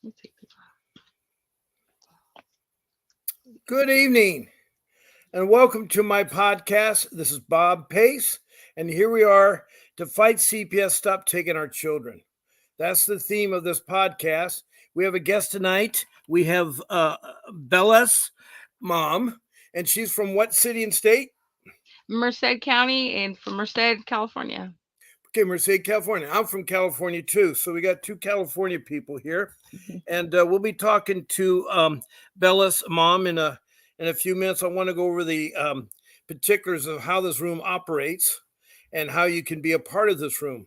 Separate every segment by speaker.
Speaker 1: Let me take this
Speaker 2: Good evening and welcome to my podcast. This is Bob Pace, and here we are to fight CPS Stop Taking Our Children. That's the theme of this podcast. We have a guest tonight. We have Bella's mom, and she's from what city and state?
Speaker 1: Merced County and from Merced, California.
Speaker 2: Okay, Merced, California. I'm from California too, so we got two California people here, and we'll be talking to Bella's mom in a few minutes. I want to go over the particulars of how this room operates and how you can be a part of this room.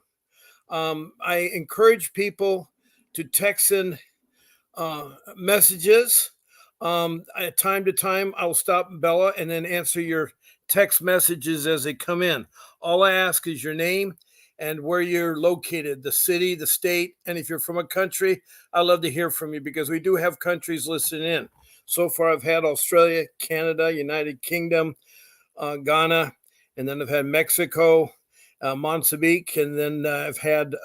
Speaker 2: I encourage people to text in messages. At time to time, I'll stop Bella and then answer your text messages as they come in. All I ask is your name and where you're located, the city, the state, and if you're from a country, I love to hear from you because we do have countries listening in. So far, I've had Australia, Canada, United Kingdom, Ghana, and then I've had Mexico, Mozambique, and then I've had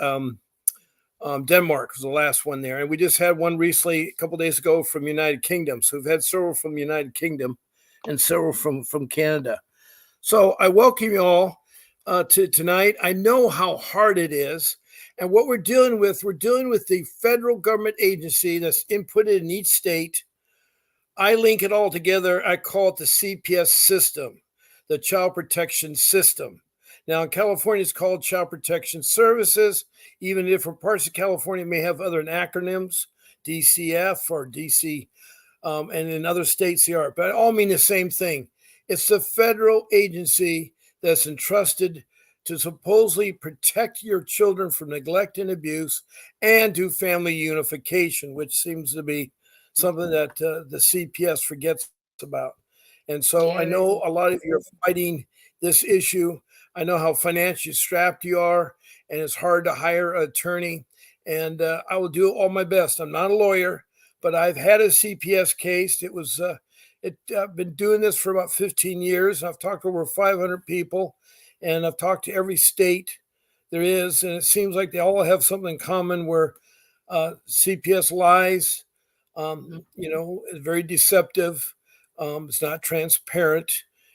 Speaker 2: Denmark was the last one there, and we just had one recently a couple days ago from United Kingdom. So we've had several from United Kingdom and several from Canada. So I welcome you all to tonight. I know how hard it is, and what we're dealing with the federal government agency that's inputted in each state. I link it all together. I call it the CPS system, the Child Protection System. Now, in California, it's called Child Protection Services. Even different parts of California may have other acronyms, DCF or DC, and in other states they are. But all mean the same thing. It's the federal agency that's entrusted to supposedly protect your children from neglect and abuse and do family unification, which seems to be something that the CPS forgets about. And so I
Speaker 1: Yeah,
Speaker 2: know a lot of you are fighting this issue. I know how financially strapped you are, and it's hard to hire an attorney. And I will do all my best. I'm not a lawyer, but I've had a CPS case. I've been doing this for about 15 years. I've talked to over 500 people, and I've talked to every state there is, and it seems like they all have something in common where CPS lies. It's very deceptive. It's not transparent.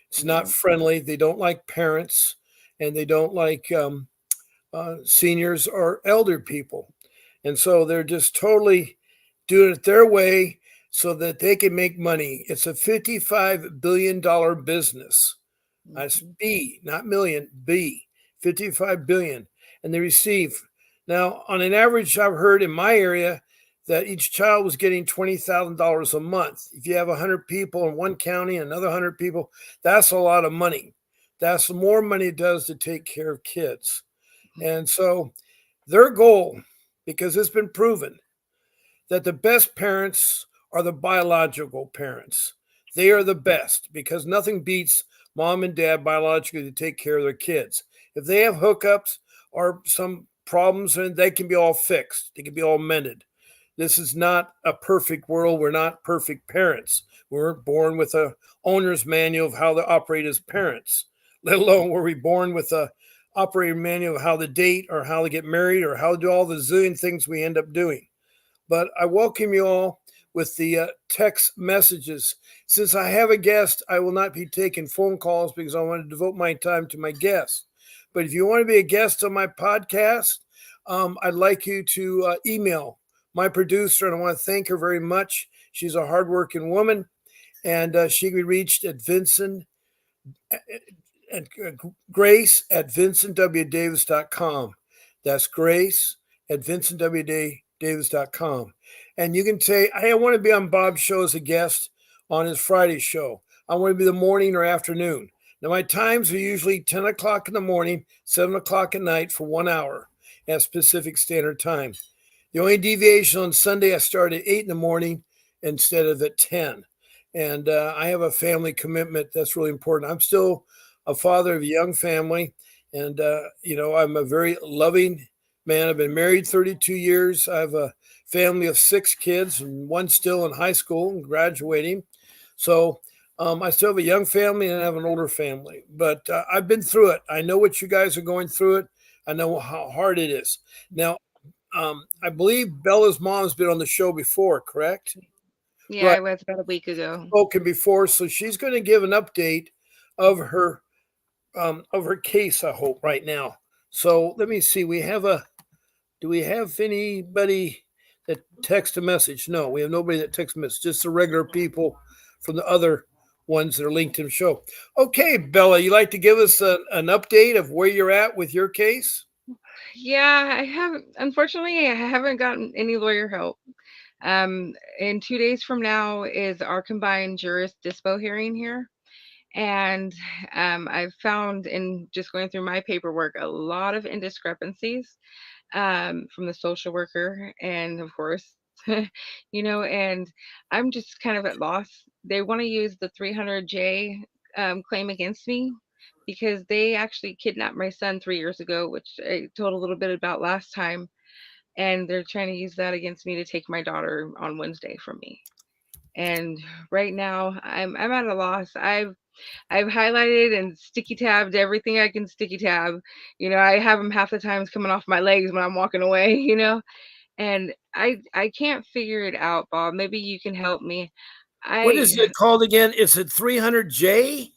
Speaker 2: It's not friendly. They don't like parents, and they don't like seniors or elder people. And so they're just totally doing it their way so that they can make money. It's a $55 billion business. That's B, not million, B, 55 billion. And they receive. Now, on an average, I've heard in my area that each child was getting $20,000 a month. If you have 100 people in one county, another 100 people, that's a lot of money. That's more money it does to take care of kids. And so their goal, because it's been proven that the best parents are the biological parents. They are the best because nothing beats mom and dad biologically to take care of their kids. If they have hookups or some problems, then they can be all fixed. They can be all mended. This is not a perfect world. We're not perfect parents. We weren't born with a owner's manual of how to operate as parents, let alone were we born with a operating manual of how to date or how to get married or how to do all the zillion things we end up doing. But I welcome you all with the text messages. Since I have a guest, I will not be taking phone calls because I want to devote my time to my guests. But if you want to be a guest on my podcast, I'd like you to email my producer, and I want to thank her very much. She's a hardworking woman, and she can be reached at Vincent at Grace at vincentwdavis.com. That's Grace at vincentwdavis.com. And you can say, hey, I want to be on Bob's show as a guest on his Friday show. I want to be the morning or afternoon. Now, my times are usually 10 o'clock in the morning, 7 o'clock at night for 1 hour at Pacific Standard Time. The only deviation on Sunday, I start at 8 in the morning instead of at 10. And I have a family commitment that's really important. I'm still a father of a young family, and I'm a very loving man. I've been married 32 years. I have a family of 6 kids, and one still in high school and graduating. So I still have a young family and I have an older family, but I've been through it. I know what you guys are going through it. I know how hard it is. Now, I believe Bella's mom's been on the show before, correct?
Speaker 1: Yeah,
Speaker 2: Right.
Speaker 1: it was about a week ago.
Speaker 2: Spoken before, so she's going to give an update of her case. I hope right now. So let me see. Do we have anybody that text a message? No, we have nobody that texts a message. Just the regular people from the other ones that are linked to the show. Okay, Bella, you like to give us an update of where you're at with your case?
Speaker 1: Yeah, I haven't. Unfortunately, I haven't gotten any lawyer help. In 2 days from now is our combined juris dispo hearing here. And I've found in just going through my paperwork a lot of indiscrepancies from the social worker, and of course, and I'm just kind of at loss. They want to use the 300J claim against me because they actually kidnapped my son 3 years ago, which I told a little bit about last time, and they're trying to use that against me to take my daughter on Wednesday from me. And right now, I'm at a loss. I've highlighted and sticky tabbed everything I can sticky tab. I have them half the times coming off my legs when I'm walking away, and I can't figure it out, Bob. Maybe you can help me.
Speaker 2: What is
Speaker 1: I
Speaker 2: it called again? Is it 300J?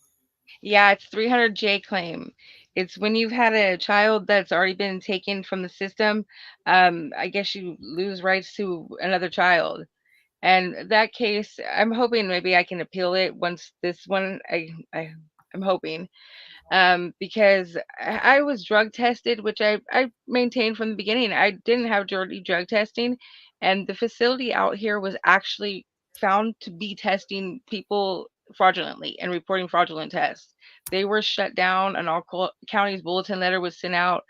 Speaker 1: Yeah, it's 300J claim. It's when you've had a child that's already been taken from the system. I guess you lose rights to another child. And that case, I'm hoping maybe I can appeal it once this one. I'm hoping because I was drug tested, which I maintained from the beginning. I didn't have dirty drug testing, and the facility out here was actually found to be testing people fraudulently and reporting fraudulent tests. They were shut down, and all counties bulletin letter was sent out.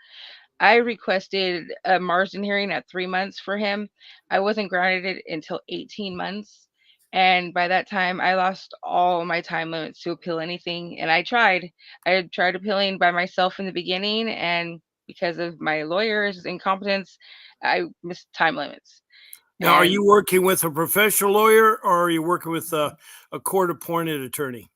Speaker 1: I requested a Marsden hearing at 3 months for him. I wasn't granted it until 18 months. And by that time, I lost all my time limits to appeal anything. And I tried. I had tried appealing by myself in the beginning. And because of my lawyer's incompetence, I missed time limits.
Speaker 2: Now, are
Speaker 1: And
Speaker 2: you working with a professional lawyer or are you working with a court appointed attorney?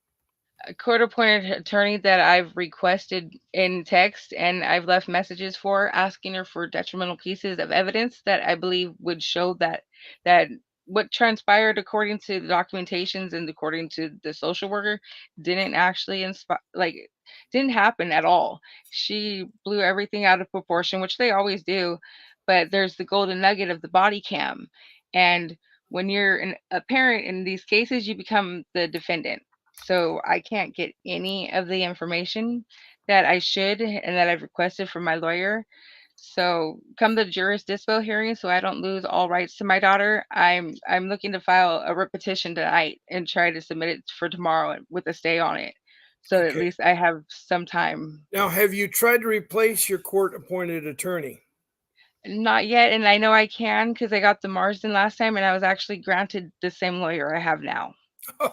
Speaker 1: a court appointed attorney that I've requested in text and I've left messages for asking her for detrimental pieces of evidence that I believe would show that what transpired according to the documentations and according to the social worker didn't actually didn't happen at all. She blew everything out of proportion, which they always do, but there's the golden nugget of the body cam. And when you're a parent in these cases, you become the defendant, so I can't get any of the information that I should and that I've requested from my lawyer. So come the juris dispo hearing, so I don't lose all rights to my daughter, I'm looking to file a repetition tonight and try to submit it for tomorrow with a stay on it. So at
Speaker 2: Okay.
Speaker 1: least I have some time.
Speaker 2: Now, have you tried to replace your court appointed attorney?
Speaker 1: Not yet, and I know I can because I got the Marsden last time and I was actually granted the same lawyer I have now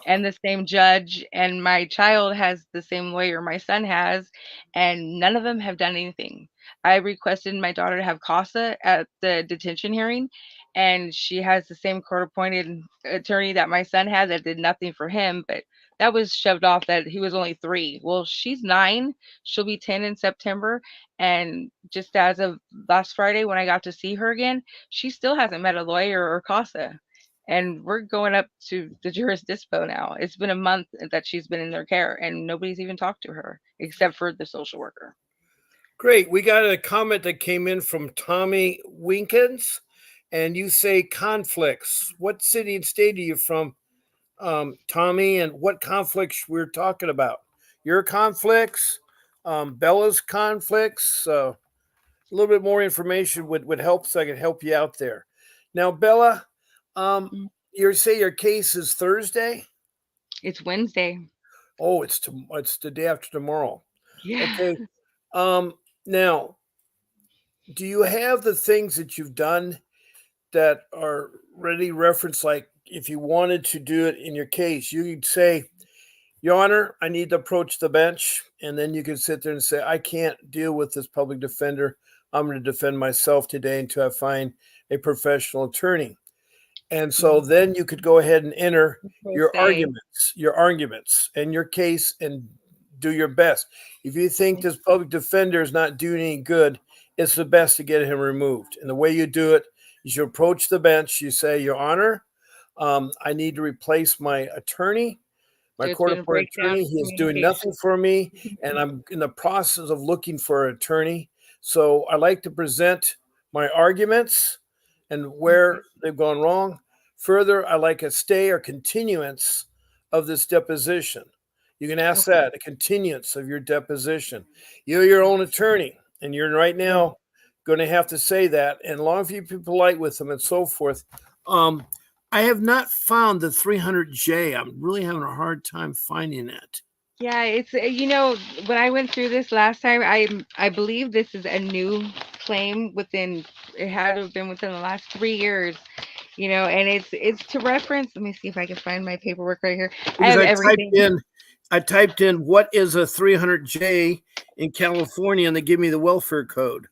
Speaker 1: and the same judge, and my child has the same lawyer my son has, and none of them have done anything. I requested my daughter to have CASA at the detention hearing, and she has the same court appointed attorney that my son had that did nothing for him, but that was shoved off that he was only 3. Well, she's 9, she'll be 10 in September, and just as of last Friday when I got to see her again, she still hasn't met a lawyer or CASA, and we're going up to the juris dispo now. It's been a month that she's been in their care, and nobody's even talked to her except for the social worker.
Speaker 2: Great. We got a comment that came in from Tommy Winkins, and you say conflicts. What city and state are you from, Tommy, and what conflicts we're talking about? Your conflicts, Bella's conflicts. A little bit more information would help, so I can help you out there. Now, Bella,
Speaker 1: Mm.
Speaker 2: you say your case is Thursday.
Speaker 1: It's Wednesday.
Speaker 2: Oh, it's the day after tomorrow.
Speaker 1: Yeah.
Speaker 2: Okay. Um, Now, do you have the things that you've done that are ready reference? Like if you wanted to do it in your case, you could say, Your Honor, I need to approach the bench. And then you can sit there and say, I can't deal with this public defender. I'm going to defend myself today until I find a professional attorney. And so
Speaker 1: Mhm.
Speaker 2: then you could go ahead and enter
Speaker 1: Pro se.
Speaker 2: your arguments and your case and do your best. If you think this public defender is not doing any good it's the best to get him removed. And the way you do it is you approach the bench, you say, Your Honor, I need to replace my attorney, my
Speaker 1: So it's
Speaker 2: court
Speaker 1: been a
Speaker 2: appointed
Speaker 1: breakdown
Speaker 2: attorney.
Speaker 1: of
Speaker 2: He is doing
Speaker 1: communication.
Speaker 2: nothing for me, and I'm in the process of looking for an attorney. So I like to present my arguments and where
Speaker 1: Okay.
Speaker 2: they've gone wrong. Further, I like a stay or continuance of this deposition. You can ask
Speaker 1: Okay.
Speaker 2: that, a continuance of your deposition. You're your own attorney, and you're right
Speaker 1: Right.
Speaker 2: now going to have to say that. And long as you be polite with them and so forth. Um, I have not found the 300J. I'm really having a hard time finding it.
Speaker 1: Yeah, it's when I went through this last time, I believe this is a new claim within it had to have been within the last 3 years, and it's to reference. Let me see if I can find my paperwork right here. I
Speaker 2: Because
Speaker 1: have everything.
Speaker 2: I typed in what is a 300J in California, and they give me the welfare code.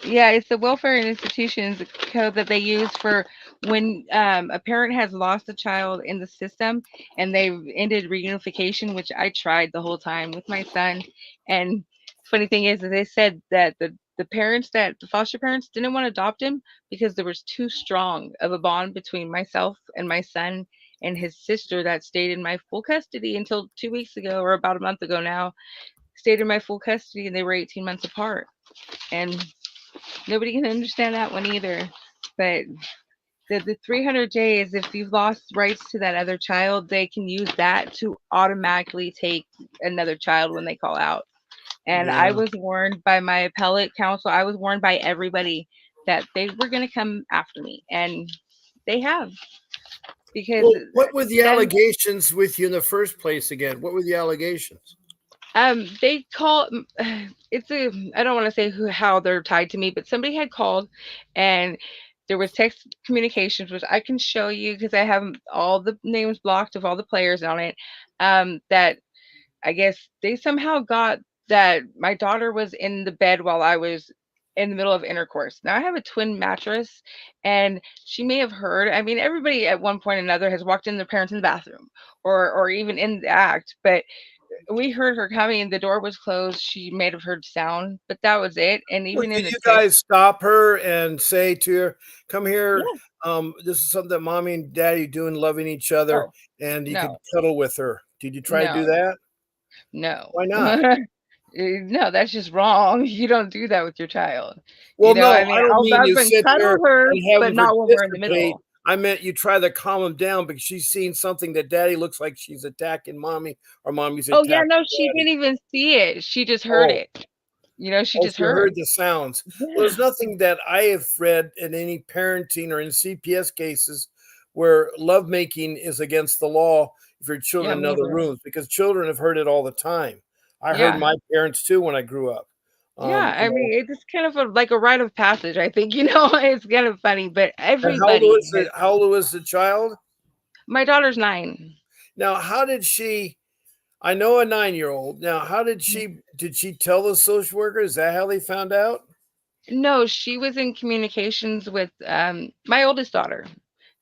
Speaker 1: Yeah, it's the welfare and institutions code that they use for when a parent has lost a child in the system and they've ended reunification, which I tried the whole time with my son. And funny thing is, that they said that the foster parents didn't want to adopt him because there was too strong of a bond between myself and my son and his sister that stayed in my full custody until 2 weeks ago or about a month ago now. Stayed in my full custody and they were 18 months apart. And nobody can understand that one either. But the 300J is if you've lost rights to that other child, they can use that to automatically take another child when they call out. And I
Speaker 2: Yeah.
Speaker 1: was warned by my appellate counsel, I was warned by everybody that they were going to come after me. And they have, because
Speaker 2: Well, what were the
Speaker 1: that
Speaker 2: allegations with you in the first place again? What were the allegations?
Speaker 1: they call it's a I don't want to say how they're tied to me, but somebody had called and there was text communications, which I can show you because I have all the names blocked of all the players on it. That I guess they somehow got that my daughter was in the bed while I was in the middle of intercourse. Now I have a twin mattress, and she may have heard. I mean, everybody at one point or another has walked in their parents in the bathroom, or even in the act, but we heard her coming, the door was closed, she may have heard sound, but that was it, and
Speaker 2: Well,
Speaker 1: even in
Speaker 2: did
Speaker 1: the
Speaker 2: you
Speaker 1: text.
Speaker 2: guys stop her and say to her, "Come here.
Speaker 1: Yeah.
Speaker 2: This is something that mommy and daddy doing, loving each other,
Speaker 1: Oh,
Speaker 2: and you could
Speaker 1: no,
Speaker 2: cuddle with her." Did you try to do
Speaker 1: no,
Speaker 2: that?
Speaker 1: no.
Speaker 2: Why not?
Speaker 1: No, that's just wrong. You don't do that with your child.
Speaker 2: Well, no,
Speaker 1: I mean,
Speaker 2: I don't
Speaker 1: I'll
Speaker 2: mean
Speaker 1: hug
Speaker 2: you
Speaker 1: and
Speaker 2: sit there
Speaker 1: cuddle her,
Speaker 2: and have
Speaker 1: but
Speaker 2: them
Speaker 1: not when we're in the
Speaker 2: participate.
Speaker 1: middle.
Speaker 2: I meant you try to calm them down because she's seeing something that daddy looks like she's attacking mommy or mommy's
Speaker 1: Oh, yeah,
Speaker 2: attacking
Speaker 1: no, she
Speaker 2: daddy.
Speaker 1: didn't even see it. She just heard
Speaker 2: Oh,
Speaker 1: it. She
Speaker 2: oh,
Speaker 1: just
Speaker 2: she heard
Speaker 1: heard.
Speaker 2: the sounds. Well,
Speaker 1: Yeah.
Speaker 2: there's nothing that I have read in any parenting or in CPS cases where lovemaking is against the law if your
Speaker 1: Yeah,
Speaker 2: children in
Speaker 1: me
Speaker 2: other
Speaker 1: either.
Speaker 2: rooms, because children have heard it all the time. I heard
Speaker 1: Yeah.
Speaker 2: my parents too when I grew up.
Speaker 1: Yeah,
Speaker 2: You
Speaker 1: I
Speaker 2: know,
Speaker 1: mean, it's kind of like a rite of passage, I think, it's kind of funny, but
Speaker 2: and how old
Speaker 1: everybody
Speaker 2: was
Speaker 1: has.
Speaker 2: the how old was the child?
Speaker 1: My daughter's 9.
Speaker 2: Now, how did she? I know a 9-year old. Now, how did she tell the social worker? Is that how they found out?
Speaker 1: No, she was in communications with my oldest daughter,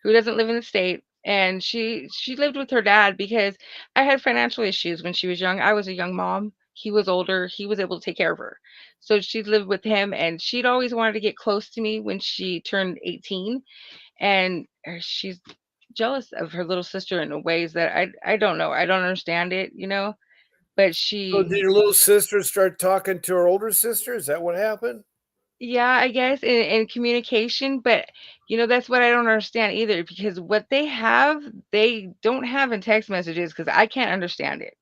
Speaker 1: who doesn't live in the state, and she lived with her dad because I had financial issues when she was young. I was a young mom. He was older. He was able to take care of her. So she lived with him, and she'd always wanted to get close to me when she turned 18, and she's jealous of her little sister in ways that I don't know. I don't understand it. But
Speaker 2: So, did
Speaker 1: she
Speaker 2: your little sister start talking to her older sister? Is that what happened?
Speaker 1: Yeah, I guess in communication, but that's what I don't understand either because what they don't have in text messages because I can't understand it.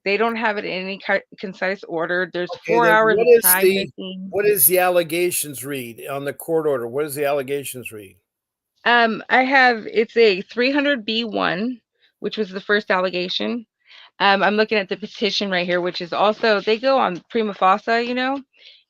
Speaker 1: They don't have it in any concise order. There's
Speaker 2: Okay,
Speaker 1: 4 hours of time missing.
Speaker 2: what is the allegations read on the court order? What does the allegations read?
Speaker 1: I have it's a 300B1, which was the first allegation. I'm looking at the petition right here, which is also they go on prima facie.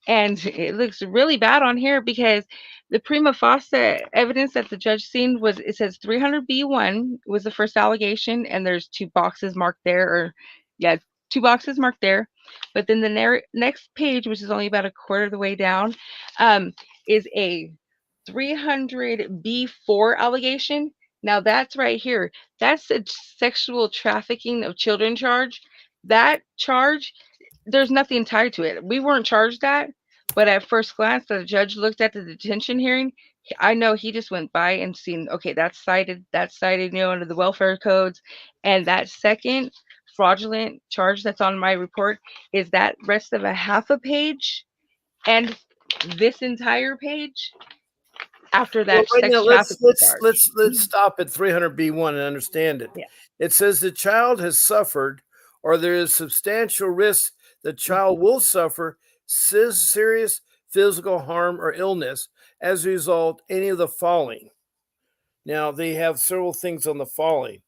Speaker 1: And it looks really bad on here because the prima facie evidence that the judge seen was it says 300B1 was the first allegation, and there's two boxes marked there, or yeah, two boxes marked there. But then the next page, which is only about a quarter of the way down, um, is a 300B4 allegation. Now that's right here. That's a sexual trafficking of children charge. That charge, there's nothing tied to it. We weren't charged that, But at first glance, the judge looked at the detention hearing. I know he just went by and seen, okay, that's cited, under the welfare codes. And that second fraudulent charge that's on my report is that rest of a half a page and this entire page after
Speaker 2: Well,
Speaker 1: that
Speaker 2: right now
Speaker 1: sex
Speaker 2: let's
Speaker 1: trafficking
Speaker 2: let's
Speaker 1: charge.
Speaker 2: let's let's stop at 300B1 and understand it.
Speaker 1: Yeah.
Speaker 2: It says the child has suffered, or there is substantial risk the child will suffer serious physical harm or illness as a result any of the following. Now they have several things on the following.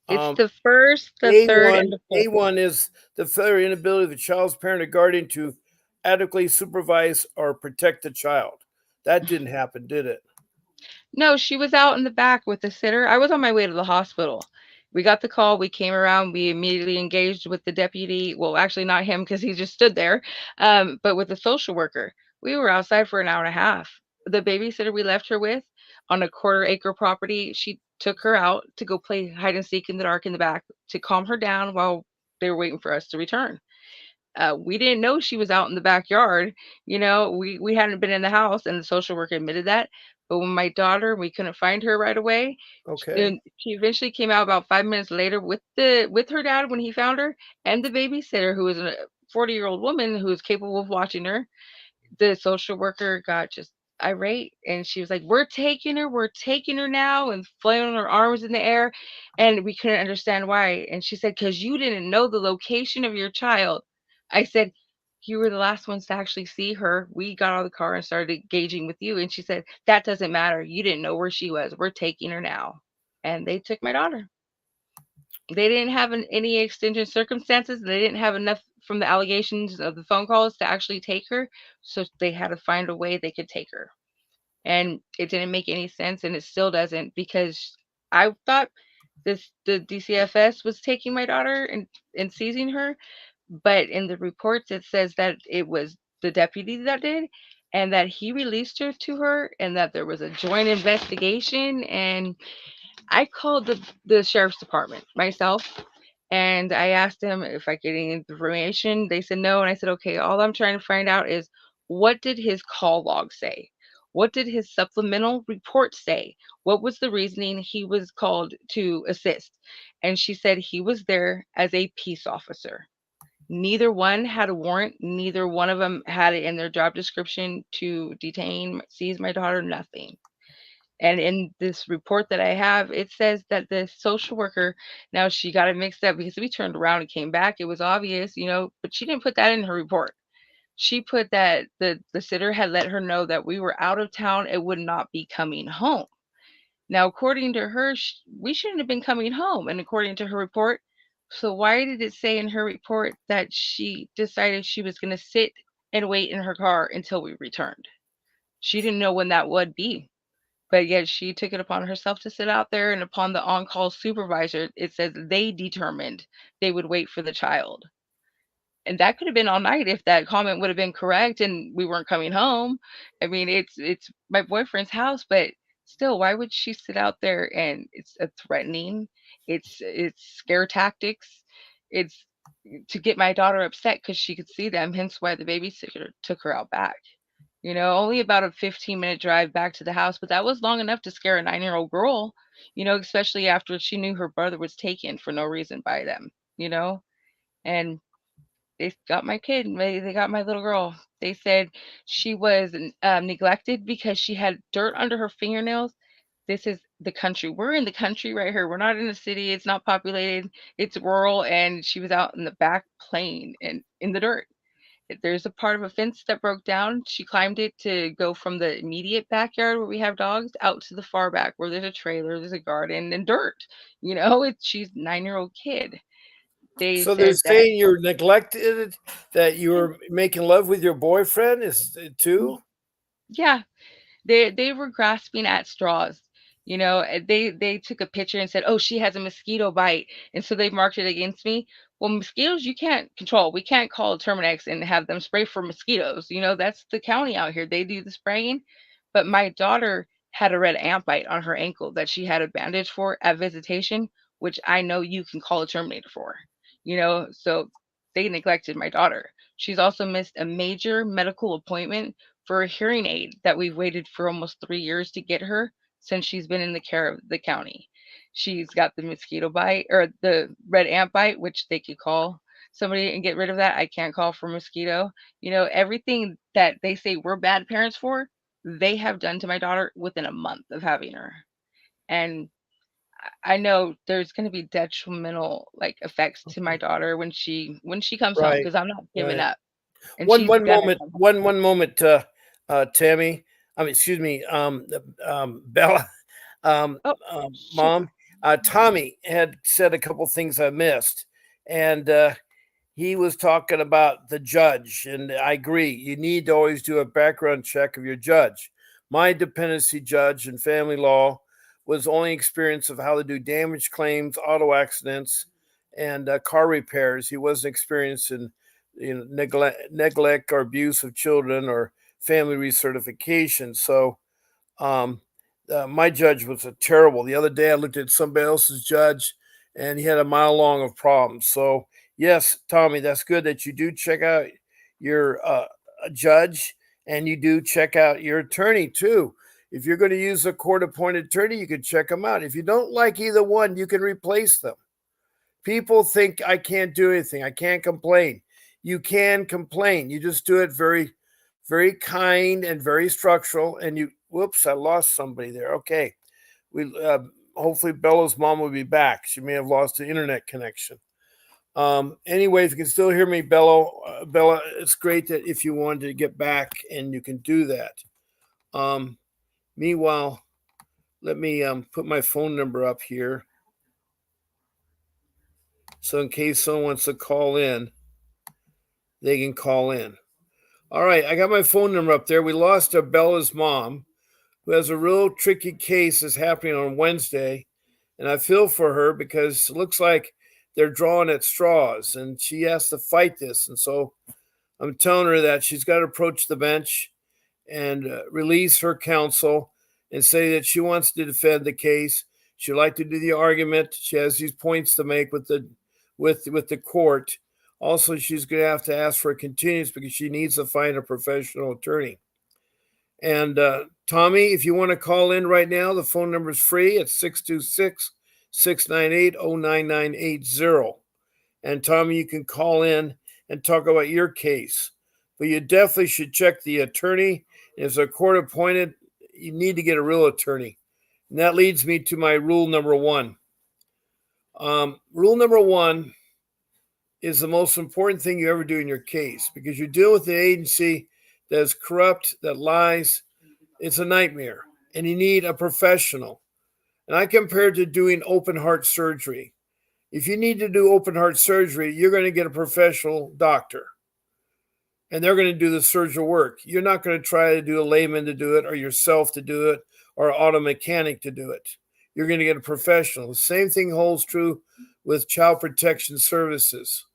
Speaker 1: It's
Speaker 2: Um,
Speaker 1: the first, the third, and
Speaker 2: A1
Speaker 1: the fourth.
Speaker 2: A1 is the failure or inability of the child's parent or guardian to adequately supervise or protect the child. That didn't happen, did it?
Speaker 1: No, she was out in the back with the sitter. I was on my way to the hospital. We got the call. We came around. We immediately engaged with the deputy. Well, actually, not him because he just stood there, but with the social worker. We were outside for an hour and a half. The babysitter we left her with on a quarter-acre property, she took her out to go play hide and seek in the dark in the back to calm her down while they were waiting for us to return. We didn't know she was out in the backyard. We hadn't been in the house, and the social worker admitted that. But when my daughter, we couldn't find her right away.
Speaker 2: Okay.
Speaker 1: And she eventually came out about 5 minutes later with her dad when he found her, and the babysitter, who was a 40-year-old woman who was capable of watching her. The social worker got just irate, and she was like, we're taking her now, and flailing her arms in the air. And we couldn't understand why. And she said, because you didn't know the location of your child. I said, you were the last ones to actually see her. We got out of the car and started engaging with you. And she said, that doesn't matter, you didn't know where she was, we're taking her now. And they took my daughter. They didn't have any extenuating circumstances. They didn't have enough from the allegations of the phone calls to actually take her, so they had to find a way they could take her. And it didn't make any sense, and it still doesn't, because I thought the DCFS was taking my daughter and seizing her, but in the reports it says that it was the deputy that did, and that he released her to her, and that there was a joint investigation. And I called the sheriff's department myself, and I asked them if I get any information. They said no, and I said, okay, all I'm trying to find out is, what did his call log say? What did his supplemental report say? What was the reasoning he was called to assist? And she said he was there as a peace officer. Neither one had a warrant. Neither one of them had it in their job description to detain, seize my daughter, nothing. And in this report that I have, it says that the social worker, now she got it mixed up because we turned around and came back. It was obvious, but she didn't put that in her report. She put that the sitter had let her know that we were out of town and would not be coming home. Now, according to her, we shouldn't have been coming home. And according to her report, so why did it say in her report that she decided she was going to sit and wait in her car until we returned? She didn't know when that would be. But yet she took it upon herself to sit out there, and upon the on-call supervisor, it says they determined they would wait for the child. And that could have been all night if that comment would have been correct and we weren't coming home. I mean, it's my boyfriend's house, but still, why would she sit out there? And it's a threatening, it's scare tactics, it's to get my daughter upset because she could see them, hence why the babysitter took her out back. Only about a 15-minute drive back to the house, but that was long enough to scare a 9-year-old girl, especially after she knew her brother was taken for no reason by them, you know? And they got my kid. They got my little girl. They said she was neglected because she had dirt under her fingernails. This is the country. We're in the country right here. We're not in the city. It's not populated. It's rural, and she was out in the back playing and in the dirt. There's a part of a fence that broke down. She climbed it to go from the immediate backyard where we have dogs out to the far back where there's a trailer, there's a garden and dirt. She's a 9-year-old kid. They
Speaker 2: So they're
Speaker 1: said that,
Speaker 2: saying you're neglected, that you were making love with your boyfriend is too?
Speaker 1: yeah, they were grasping at straws. They took a picture and said, "Oh, she has a mosquito bite," and so they marked it against me. Well, mosquitoes you can't control. We can't call Terminex and have them spray for mosquitoes. That's the county out here. They do the spraying. But my daughter had a red ant bite on her ankle that she had a bandage for at visitation, which I know you can call a terminator for. So they neglected my daughter. She's also missed a major medical appointment for a hearing aid that we've waited for almost 3 years to get her since she's been in the care of the county. She's got the mosquito bite or the red ant bite, which they could call somebody and get rid of that. I can't call for mosquito. Everything that they say we're bad parents for, they have done to my daughter within a month of having her. And I know there's going to be detrimental like effects to my daughter when she comes home
Speaker 2: Right,
Speaker 1: because I'm not giving
Speaker 2: right.
Speaker 1: up, and
Speaker 2: One
Speaker 1: she's
Speaker 2: one
Speaker 1: gonna
Speaker 2: moment,
Speaker 1: come home.
Speaker 2: one moment, Tammy. I mean, excuse me, Bella,
Speaker 1: Oh, shoot.
Speaker 2: Mom. Tommy had said a couple things I missed, and he was talking about the judge, and I agree. You need to always do a background check of your judge. My dependency judge in family law was only experience of how to do damage claims, auto accidents, and car repairs. He wasn't experienced in neglect or abuse of children or family recertification. So um, my judge was a terrible. The other day I looked at somebody else's judge, and he had a mile long of problems. So yes, Tommy, that's good that you do check out your judge, and you do check out your attorney too. If you're going to use a court appointed attorney, you can check them out. If you don't like either one, you can replace them. People think I can't do anything. I can't complain. You can complain. You just do it very, very kind and very structural. And you, whoops, I lost somebody there. Okay, we hopefully Bella's mom will be back. She may have lost the internet connection. Anyway, if you can still hear me, Bella, it's great that if you wanted to get back and you can do that. Um, Meanwhile, let me put my phone number up here. So in case someone wants to call in, they can call in. All right, I got my phone number up there. We lost Bella's mom, who has a real tricky case that's happening on Wednesday. And I feel for her because it looks like they're drawing at straws and she has to fight this. And so I'm telling her that she's got to approach the bench and release her counsel and say that she wants to defend the case. She'd like to do the argument. She has these points to make with the court. Also, she's going to have to ask for a continuance because she needs to find a professional attorney. And Tommy, if you want to call in right now, the phone number is free. It's 626 698 09980. And Tommy, you can call in and talk about your case. But you definitely should check the attorney. If a court appointed, you need to get a real attorney. And that leads me to my rule number one. Rule number one is the most important thing you ever do in your case because you deal with an agency that is corrupt, that lies. It's a nightmare. And you need a professional. And I compare it to doing open heart surgery. If you need to do open heart surgery, you're going to get a professional doctor and they're going to do the surgical work. You're not going to try to do a layman to do it or yourself to do it or an auto mechanic to do it. You're going to get a professional. The same thing holds true with child protection services.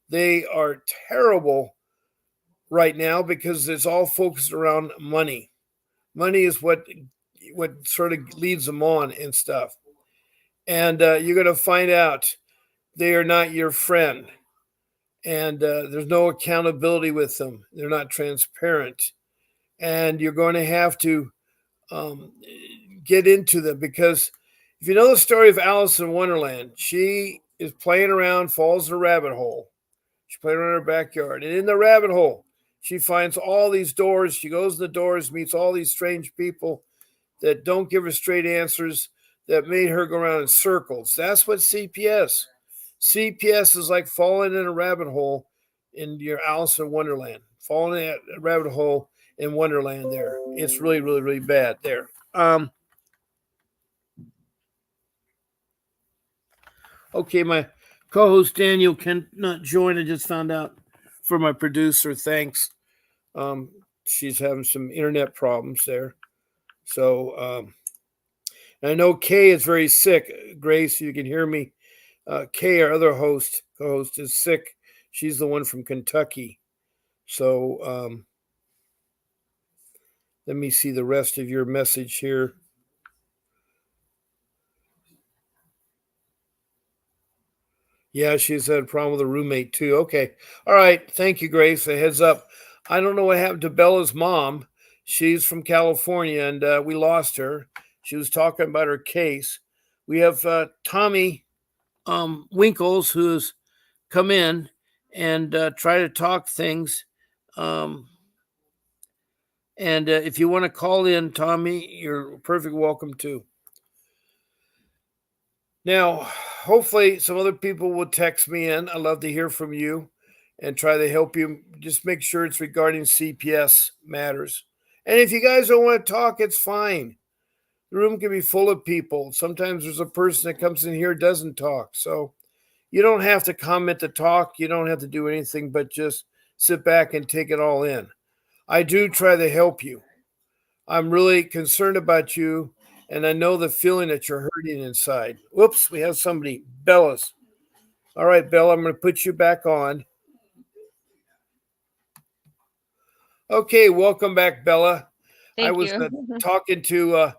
Speaker 2: They are terrible right now because it's all focused around money. Money is what sort of leads them on and stuff. And you're going to find out they are not your friend. And there's no accountability with them. They're not transparent. And you're going to have to um, get into them because if you know the story of Alice in Wonderland, she is playing around, falls in a rabbit hole. She's playing around in her backyard. And in the rabbit hole, she finds all these doors. She goes to the doors, meets all these strange people that don't give her straight answers that made her go around in circles. That's what CPS. CPS is like falling in a rabbit hole in your Alice in Wonderland. Falling in a rabbit hole in Wonderland there. It's really, really, really bad there. Okay, my co-host Daniel cannot join. I just found out for my producer. Thanks. Um, she's having some internet problems there. So I know Kay is very sick. Grace, you can hear me. Kay, our other co-host, is sick. She's the one from Kentucky. So let me see the rest of your message here. Yeah, she's had a problem with a roommate too. Okay. All right. Thank you, Grace. A heads up. I don't know what happened to Bella's mom. She's from California and we lost her. She was talking about her case. We have Tommy Winkles who's come in and try to talk things. Um, and if you want to call in, Tommy, you're perfect welcome to. Now, hopefully, some other people will text me in. I'd love to hear from you and try to help you. Just make sure it's regarding CPS matters. And if you guys don't want to talk, it's fine. The room can be full of people. Sometimes there's a person that comes in here doesn't talk. So you don't have to comment to talk. You don't have to do anything but just sit back and take it all in. I do try to help you. I'm really concerned about you, and I know the feeling that you're hurting inside. Whoops, we have somebody. Bella's. All right, Bella, I'm going to put you back on. Okay, welcome back, Bella. I
Speaker 1: Thank
Speaker 2: was
Speaker 1: you.
Speaker 2: talking to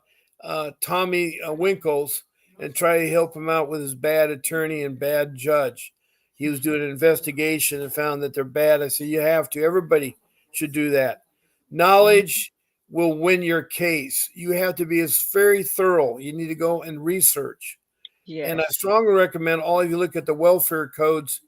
Speaker 2: Tommy Winkles and trying to help him out with his bad attorney and bad judge. He was doing an investigation and found that they're bad. I said, you have to. Everybody should do that. Knowledge will win your case. You have to be as very thorough. You need to go and research. And I
Speaker 1: Yes.
Speaker 2: strongly recommend all of you look at the welfare codes.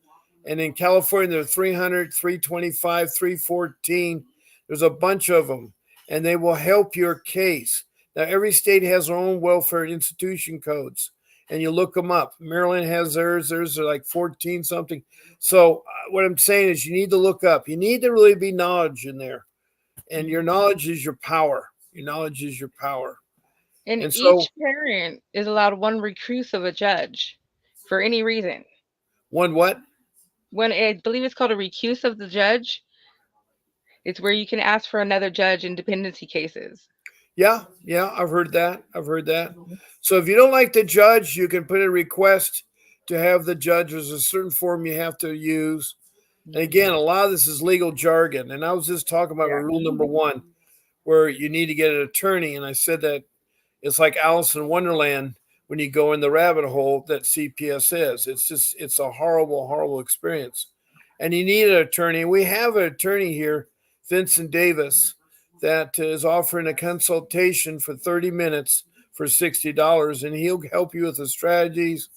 Speaker 2: And in California, there are 300, 325, 314. There's a bunch of them, and they will help your case. Now, every state has their own welfare institution codes, and you look them up. Maryland has theirs. Theirs are like 14 something. So, what I'm saying is, you need to look up. You need to really be knowledge in there, and your knowledge is your power. Your knowledge is your power.
Speaker 1: And
Speaker 2: And so,
Speaker 1: each parent is allowed one recuse of a judge for any reason.
Speaker 2: one what?
Speaker 1: When I believe it's called a recuse of the judge, it's where you can ask for another judge in dependency cases.
Speaker 2: Yeah, yeah, I've heard that. I've heard that. So if you don't like the judge, you can put a request to have the judge. There's a certain form you have to use. And again, a lot of this is legal jargon. And I was just talking about
Speaker 1: Yeah.
Speaker 2: rule number one, where you need to get an attorney. And I said that it's like Alice in Wonderland when you go in the rabbit hole that CPS is. It's a horrible, horrible experience. And you need an attorney. We have an attorney here, Vincent Davis, that is offering a consultation for 30 minutes for $60. And he'll help you with the strategies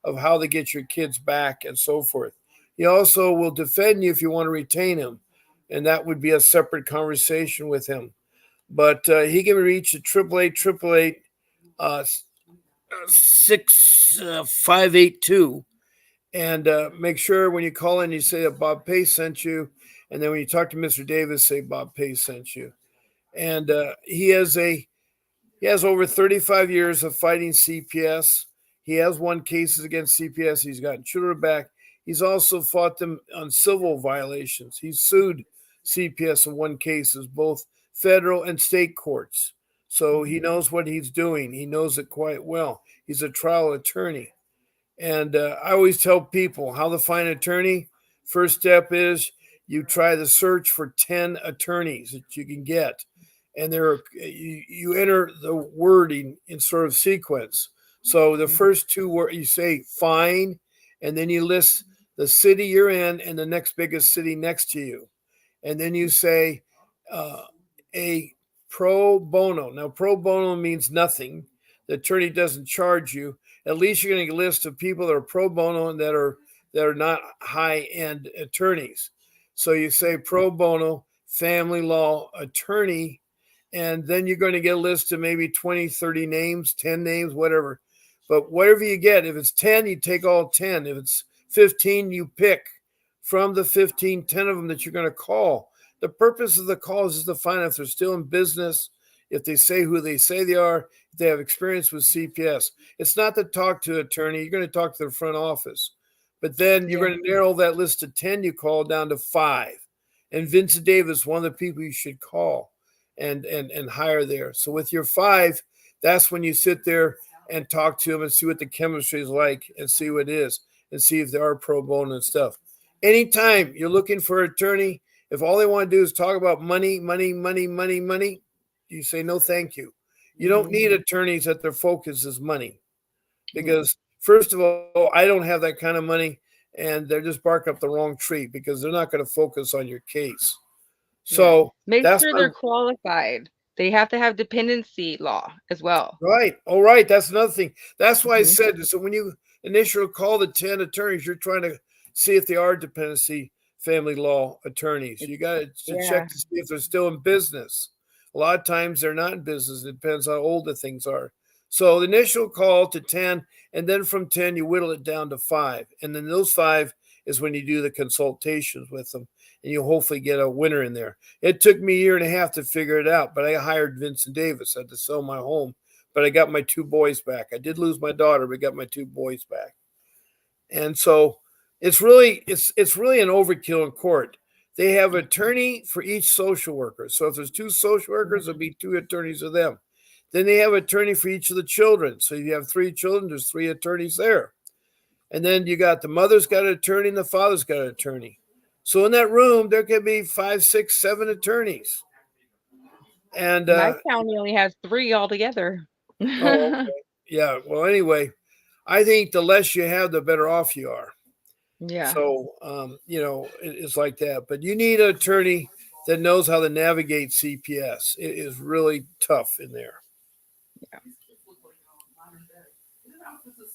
Speaker 2: of how to get your kids back and so forth. He also will defend you if you want to retain him. And that would be a separate conversation with him. But he can reach at 888 uh, 6582. And make sure when you call in, you say that Bob Pace sent you. And then when you talk to Mr. Davis, say Bob Pace sent you. And he has over 35 years of fighting CPS. He has won cases against CPS. He's gotten children back. He's also fought them on civil violations. He's sued CPS in won cases, both federal and state courts. So he knows what he's doing. He knows it quite well. He's a trial attorney. And I always tell people how to find an attorney. First step is you try to search for 10 attorneys that you can get. And you enter the wording in sort of sequence. So the first two words you say fine, and then you list the city you're in and the next biggest city next to you. And then you say uh, a pro bono. Now, pro bono means nothing. The attorney doesn't charge you. At least you're going to get a list of people that are pro bono and that are not high end attorneys. So you say pro bono family law attorney, and then you're going to get a list of maybe 20, 30 names, 10 names, whatever. But whatever you get, if it's 10, you take all 10. If it's 15, you pick from the 15, 10 of them that you're going to call. The purpose of the calls is to find out if they're still in business, if they say who they say they are, if they have experience with CPS. It's not to talk to an attorney. You're going to talk to the front office. But then you're
Speaker 1: Yeah.
Speaker 2: going to narrow that list of 10 you call down to 5. And Vincent Davis, one of the people you should call and hire there. So with your 5, that's when you sit there and talk to them and see what the chemistry is like and see what it is and see if they are pro bono and stuff. Anytime you're looking for an attorney, if all they want to do is talk about money, money, money, money, money, you say no, thank you. You don't
Speaker 1: Hmm.
Speaker 2: need attorneys that their focus is money
Speaker 1: Yeah.
Speaker 2: because first of all, I don't have that kind of money, and they're just barking up the wrong tree because they're not going to focus on your case.
Speaker 1: Yeah.
Speaker 2: So
Speaker 1: Make
Speaker 2: that's
Speaker 1: sure
Speaker 2: my
Speaker 1: they're qualified. They have to have dependency law as well.
Speaker 2: right. All right. That's another thing. That's why I
Speaker 1: Hmm.
Speaker 2: said so when you initially call the 10 attorneys, you're trying to see if they are dependency family law attorneys. You got to
Speaker 1: Yeah.
Speaker 2: check to see if they're still in business. A lot of times they're not in business. It depends how old the things are. So the initial call to 10, and then from 10, you whittle it down to five. And then those five is when you do the consultations with them, and you hopefully get a winner in there. It took me a year and a half to figure it out, but I hired Vincent Davis. I had to sell my home, but I got my two boys back. I did lose my daughter, but got my two boys back. And so it's really an overkill in court. They have an attorney for each social worker. So if there's two social workers, there'll be two attorneys of them. Then they have an attorney for each of the children. So you have three children, there's three attorneys there. And then you got the mother's got an attorney and the father's got an attorney. So in that room, there could be five, six, seven attorneys. And
Speaker 1: My county only has three altogether.
Speaker 2: oh, okay. Yeah. Well, anyway, I think the less you have, the better off you are.
Speaker 1: Yeah.
Speaker 2: So, it's like that. But you need an attorney that knows how to navigate CPS. It is really tough in there.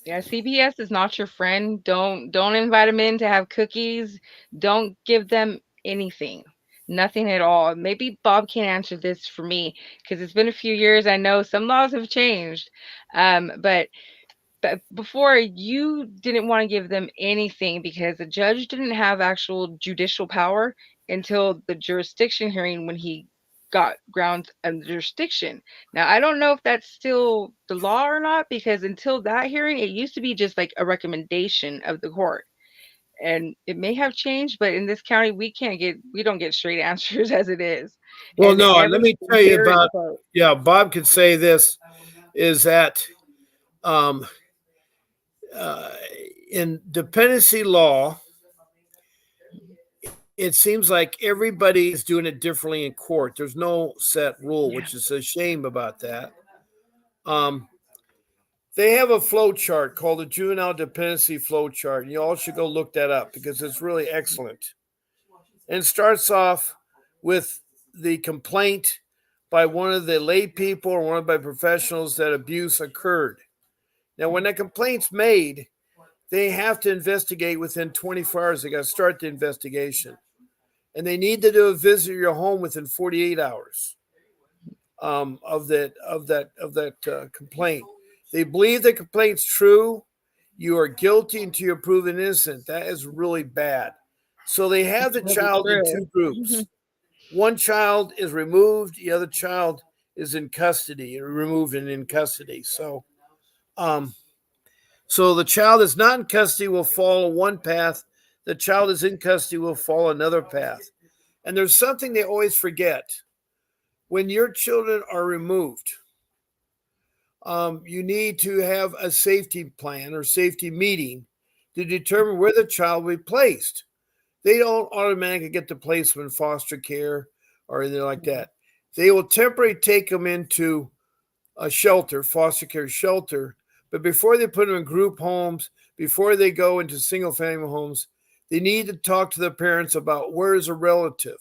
Speaker 1: Yeah, CPS is not your friend. Don't invite them in to have cookies. Don't give them anything. Nothing at all. Maybe Bob can answer this for me because it's been a few years. I know some laws have changed. But before you didn't want to give them anything because the judge didn't have actual judicial power until the jurisdiction hearing when he got grounds of jurisdiction. Now, I don't know if that's still the law or not because until that hearing, it used to be just like a recommendation of the court. And it may have changed, but in this county, we don't get straight answers as it is.
Speaker 2: Well,
Speaker 1: And
Speaker 2: no, and let me
Speaker 1: everything's
Speaker 2: tell you
Speaker 1: very
Speaker 2: about,
Speaker 1: close.
Speaker 2: yeah, Bob could say this is that um, uh, in dependency law, it seems like everybody is doing it differently in court. There's no set rule,
Speaker 1: Yeah.
Speaker 2: which is a shame about that. Um, they have a flow chart called the juvenile dependency flow chart. And you all should go look that up because it's really excellent. And it starts off with the complaint by one of the lay people or one of the professionals that abuse occurred. Now, when that complaint's made, they have to investigate within 24 hours. They got to start the investigation, and they need to do a visit to your home within 48 hours of that complaint. They believe the complaint's true. You are guilty until you're proven innocent. That is really bad. So they have the
Speaker 1: Really
Speaker 2: child in
Speaker 1: true.
Speaker 2: two groups. One child is removed, the other child is in custody, removed and in custody. Um, so the child that's not in custody will follow one path. The child is in custody will follow another path. And there's something they always forget. When your children are removed, you need to have a safety plan or safety meeting to determine where the child will be placed. They don't automatically get to place them in foster care or anything like that. They will temporarily take them into a shelter, foster care shelter, but before they put them in group homes, before they go into single family homes, they need to talk to the parents about where is a relative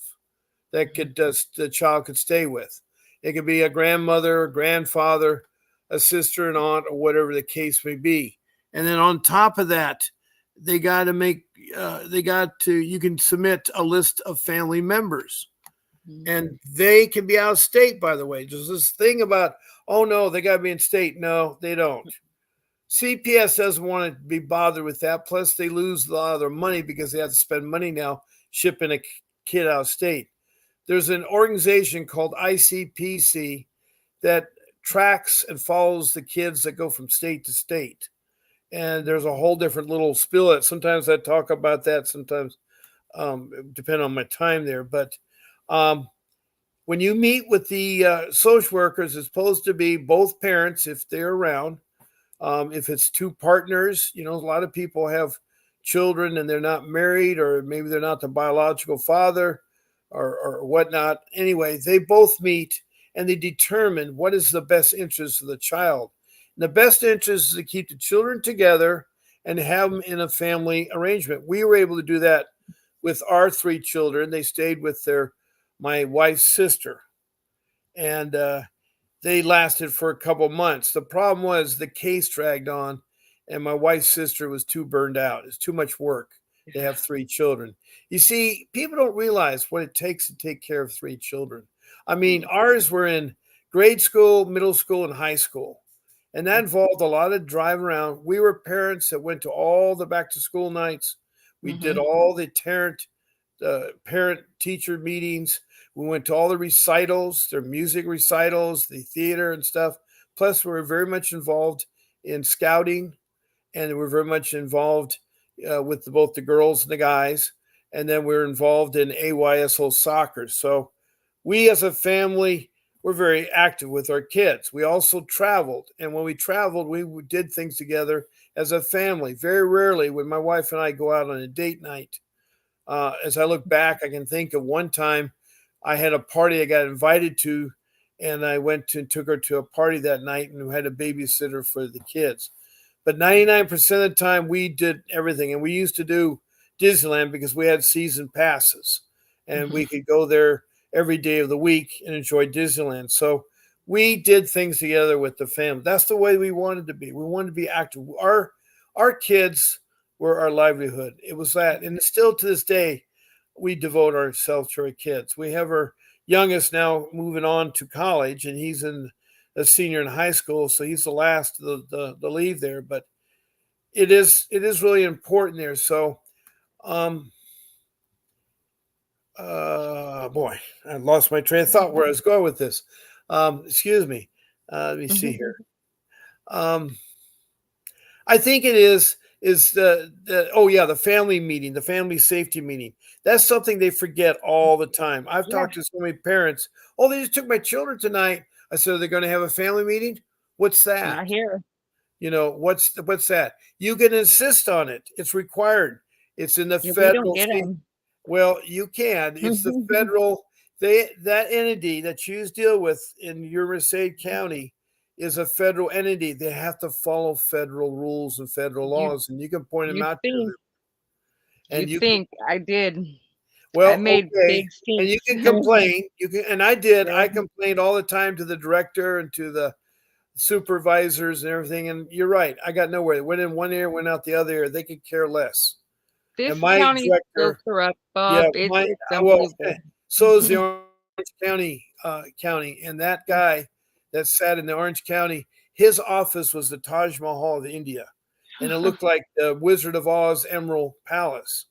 Speaker 2: that could the child could stay with. It could be a grandmother, a grandfather, a sister, an aunt, or whatever the case may be. And then on top of that, they got to you can submit a list of family members, and they can be out of state. By the way, there's this thing about, oh no, they got to be in state. No, they don't. CPS doesn't want to be bothered with that. Plus, they lose a lot of their money because they have to spend money now shipping a kid out of state. There's an organization called ICPC that tracks and follows the kids that go from state to state. And there's a whole different little spill. That sometimes I talk about that. Sometimes, depending on my time there. But um, when you meet with the social workers, it's supposed to be both parents if they're around. If it's two partners, a lot of people have children and they're not married, or maybe they're not the biological father or whatnot. Anyway, they both meet and they determine what is the best interest of the child. And the best interest is to keep the children together and have them in a family arrangement. We were able to do that with our three children. They stayed with their my wife's sister, and they lasted for a couple months. The problem was the case dragged on, and my wife's sister was too burned out. It's too much work. They have three children. You see, people don't realize what it takes to take care of three children. I mean, ours were in grade school, middle school, and high school. And that involved a lot of drive around. We were parents that went to all the back to school nights. We did
Speaker 1: Mhm.
Speaker 2: all the parent teacher meetings. We went to all the recitals, their music recitals, the theater and stuff. Plus, we were very much involved in scouting, and we were very much involved with both the girls and the guys. And then we were involved in AYSO soccer. So we as a family were very active with our kids. We also traveled. And when we traveled, we did things together as a family. Very rarely would my wife and I go out on a date night. As I look back, I can think of one time I had a party I got invited to, and I went to took her to a party that night and had a babysitter for the kids. But 99% of the time, we did everything. And we used to do Disneyland because we had season passes and
Speaker 1: Mhm.
Speaker 2: we could go there every day of the week and enjoy Disneyland. So we did things together with the family. That's the way we wanted to be. We wanted to be active. Our kids were our livelihood. It was that. And still to this day, we devote ourselves to our kids. We have our youngest now moving on to college, and he's in a senior in high school, so he's the last of the leave there. But it is really important there. So, um, boy, I lost my train of thought where I was going with this. Excuse me. Let me see here. Um, I think it is the oh yeah, the family meeting, the family safety meeting. That's something they forget all the time. I've
Speaker 1: Yeah,
Speaker 2: talked to so many parents. Oh, they just took my children tonight. I said, are they going to have a family meeting? What's that?
Speaker 1: not here.
Speaker 2: What's that? You can insist on it. It's required. It's in the
Speaker 1: Yeah, we don't
Speaker 2: federal.
Speaker 1: get
Speaker 2: See,
Speaker 1: them.
Speaker 2: well, you can. It's the federal. They that entity that you deal with in your Merced County is a federal entity. They have to follow federal rules and federal
Speaker 1: You
Speaker 2: laws, and you can point them
Speaker 1: you'd
Speaker 2: out to
Speaker 1: think
Speaker 2: them. And
Speaker 1: you'd
Speaker 2: you
Speaker 1: think I did. I
Speaker 2: well,
Speaker 1: made
Speaker 2: okay,
Speaker 1: big
Speaker 2: and you
Speaker 1: stinks.
Speaker 2: can complain. You can, and I did.
Speaker 1: Yeah.
Speaker 2: I complained all the time to the director and to the supervisors and everything. And you're right. I got nowhere. It went in one ear, went out the other ear. They could care less. And
Speaker 1: This
Speaker 2: my
Speaker 1: county's so
Speaker 2: director,
Speaker 1: corrupt,
Speaker 2: yeah,
Speaker 1: Bob. It's
Speaker 2: well,
Speaker 1: unbelievable.
Speaker 2: so is the Orange County, and that guy that sat in the Orange County, his office was the Taj Mahal of India, and it looked like the Wizard of Oz Emerald Palace.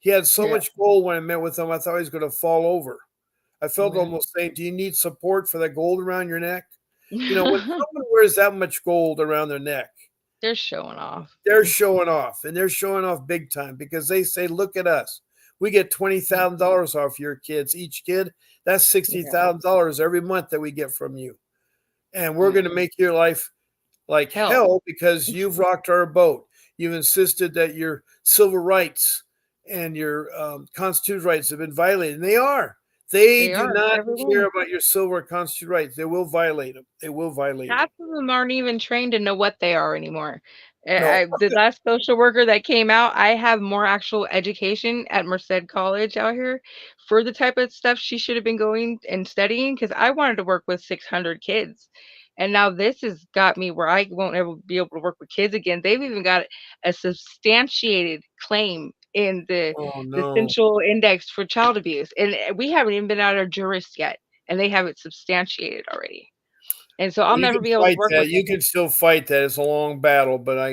Speaker 2: He had so
Speaker 1: Yeah.
Speaker 2: much gold when I met with him, I thought he was going to fall over. I felt
Speaker 1: Yeah.
Speaker 2: almost saying, "Do you need support for that gold around your neck?" When someone wears that much gold around their neck,
Speaker 1: They're showing off.
Speaker 2: they're showing off, and they're showing off big time because they say, "Look at us. We get $20,000 off your kids. Each kid, that's
Speaker 1: Yeah.
Speaker 2: $60,000 every month that we get from you, and we're
Speaker 1: Yeah.
Speaker 2: going to make your life like
Speaker 1: Hell.
Speaker 2: hell because you've rocked our boat. You've insisted that your civil rights and your constitutional rights have been violated, and they are. They
Speaker 1: They
Speaker 2: do
Speaker 1: are
Speaker 2: not care
Speaker 1: everyone.
Speaker 2: about your civil or constitutional rights. They will violate them. They will violate them.
Speaker 1: Half of them aren't even trained to know what they are anymore.
Speaker 2: No,
Speaker 1: The last social worker that came out, I have more actual education at Merced College out here for the type of stuff she should have been going and studying because I wanted to work with 600 kids. And now this has got me where I won't ever be able to work with kids again. They've even got a substantiated claim in
Speaker 2: oh
Speaker 1: the
Speaker 2: no.
Speaker 1: Central Index for Child Abuse, and we haven't even been out of juris yet, and they have it substantiated already. And so I'll
Speaker 2: Well, you
Speaker 1: never
Speaker 2: can
Speaker 1: be able to
Speaker 2: fight
Speaker 1: work
Speaker 2: that.
Speaker 1: with
Speaker 2: You
Speaker 1: them.
Speaker 2: can still fight that. It's a long battle, but I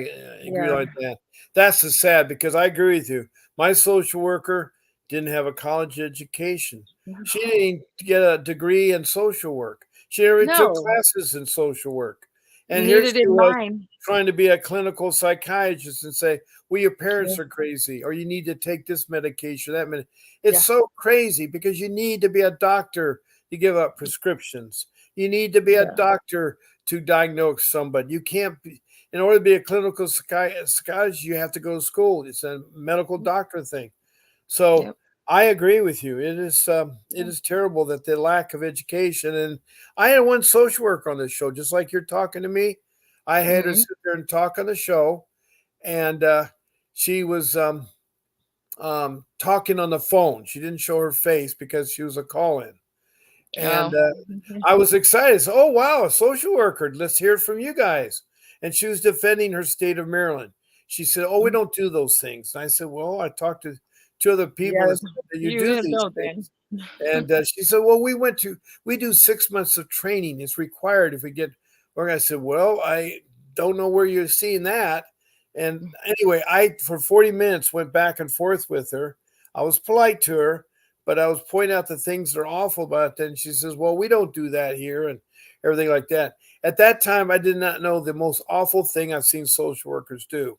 Speaker 2: agree
Speaker 1: Yeah.
Speaker 2: like that. That's the sad because I agree with you. My social worker didn't have a college education. She didn't get a degree in social work. She never took
Speaker 1: No,
Speaker 2: classes in social work. And here
Speaker 1: neither
Speaker 2: she
Speaker 1: did
Speaker 2: was
Speaker 1: mine.
Speaker 2: trying to be a clinical psychiatrist and say, well, your
Speaker 1: Yeah,
Speaker 2: parents are crazy, or you need to take this medication, that medication. It's
Speaker 1: yeah,
Speaker 2: so crazy because you need to be a doctor to give out prescriptions. You need to be a
Speaker 1: yeah,
Speaker 2: doctor to diagnose somebody. You can't be, in order to be a clinical psychiatrist, you have to go to school. It's a medical doctor thing. So
Speaker 1: yep,
Speaker 2: I agree with you. It is terrible that the lack of education. And I had one social worker on this show, just like you're talking to me. I had her
Speaker 1: mhm,
Speaker 2: sit there and talk on the show, and she was talking on the phone. She didn't show her face because she was a call in.
Speaker 1: Oh.
Speaker 2: And
Speaker 1: Mhm.
Speaker 2: I was excited. So, oh, wow, a social worker. Let's hear it from you guys. And she was defending her state of Maryland. She said, oh, we
Speaker 1: Mhm.
Speaker 2: don't do those things. And I said, well, I talked to two other people
Speaker 1: Yeah,
Speaker 2: that said that you
Speaker 1: you
Speaker 2: do these
Speaker 1: don't then.
Speaker 2: things. And she said, well, we do 6 months of training. It's required if we get organized. I said, well, I don't know where you're seeing that. And anyway, I, for 40 minutes, went back and forth with her. I was polite to her, but I was pointing out the things that are awful about that. And she says, well, we don't do that here and everything like that. At that time, I did not know the most awful thing I've seen social workers do.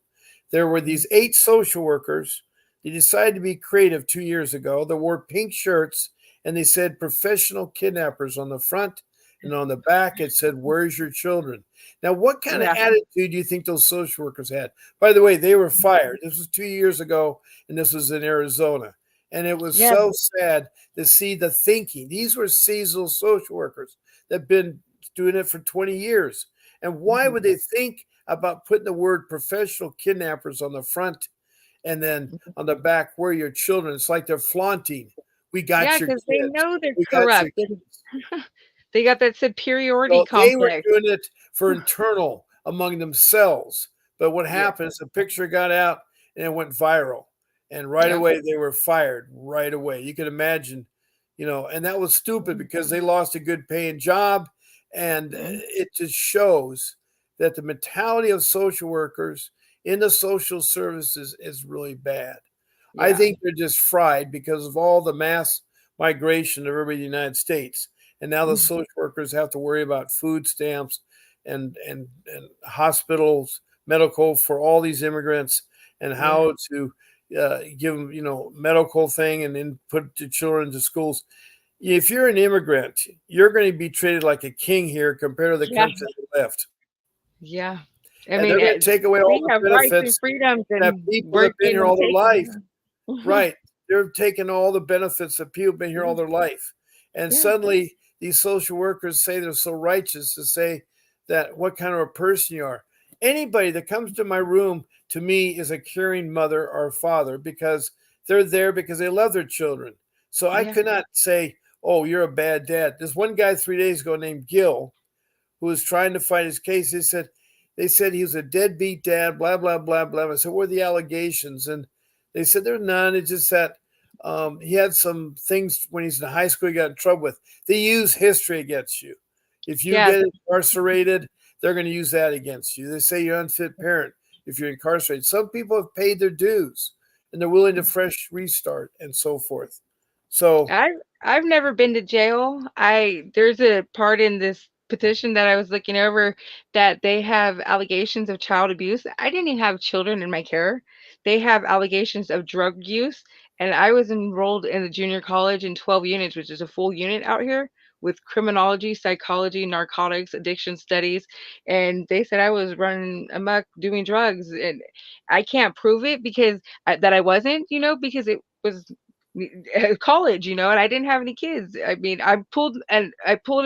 Speaker 2: There were these 8 social workers. They decided to be creative 2 years ago. They wore pink shirts and they said professional kidnappers on the front, and on the back it said, where's your children? Now, what kind of
Speaker 1: Yeah.
Speaker 2: attitude do you think those social workers had? By the way, they were fired. This was 2 years ago, and this was in Arizona. And it was
Speaker 1: Yeah.
Speaker 2: so sad to see the thinking. These were seasonal social workers that have been doing it for 20 years. And why
Speaker 1: Mhm.
Speaker 2: would they think about putting the word professional kidnappers on the front and then on the back, where are your children? It's like they're flaunting. We got
Speaker 1: Yeah,
Speaker 2: your
Speaker 1: because they
Speaker 2: kids.
Speaker 1: know they're
Speaker 2: We got your
Speaker 1: corrupt.
Speaker 2: kids.
Speaker 1: They got that superiority
Speaker 2: So they were
Speaker 1: complex.
Speaker 2: doing it for internal among themselves. But what
Speaker 1: Yeah.
Speaker 2: happened is the picture got out and it went viral. And right
Speaker 1: Yeah.
Speaker 2: away they were fired right away. You can imagine, and that was stupid because they lost a good paying job. And
Speaker 1: Mhm.
Speaker 2: it just shows that the mentality of social workers in the social services is really bad. I
Speaker 1: Yeah.
Speaker 2: think they're just fried because of all the mass migration of everybody in the United States. And now the
Speaker 1: Mhm.
Speaker 2: social workers have to worry about food stamps and hospitals, medical for all these immigrants, and
Speaker 1: Yeah.
Speaker 2: how to give them, medical thing and then put the children to schools. If you're an immigrant, you're going to be treated like a king here compared to the
Speaker 1: Yeah.
Speaker 2: country that left.
Speaker 1: Yeah. I
Speaker 2: And
Speaker 1: mean,
Speaker 2: they're going to take away all
Speaker 1: we
Speaker 2: the
Speaker 1: have rights and
Speaker 2: benefits
Speaker 1: freedoms,
Speaker 2: that
Speaker 1: and
Speaker 2: people that
Speaker 1: we're
Speaker 2: have been
Speaker 1: getting
Speaker 2: here
Speaker 1: them
Speaker 2: all their life.
Speaker 1: taken. Yeah.
Speaker 2: Right. They're taking all the benefits that people have been here all their life. And
Speaker 1: Yeah.
Speaker 2: suddenly these social workers say they're so righteous to say that what kind of a person you are. Anybody that comes to my room to me is a caring mother or father because they're there because they love their children. So I
Speaker 1: Yeah.
Speaker 2: could not say, oh, you're a bad dad. There's one guy 3 days ago named Gil who was trying to fight his case. They said he was a deadbeat dad, blah blah blah blah. I said, "What are the allegations?" And they said there's none. It's just that he had some things when he's in high school he got in trouble with. They use history against you. If you
Speaker 1: Yeah.
Speaker 2: get incarcerated, they're going to use that against you. They say you're an unfit parent if you're incarcerated. Some people have paid their dues and they're willing to fresh restart and so forth. So
Speaker 1: I've never been to jail. There's a part in this petition that I was looking over that they have allegations of child abuse. I didn't even have children in my care. They have allegations of drug use, and I was enrolled in the junior college in 12 units, which is a full unit out here with criminology, psychology, narcotics, addiction studies, and they said I was running amok doing drugs, and I can't prove it because that I wasn't, because it was college, and I didn't have any kids. I mean, I pulled and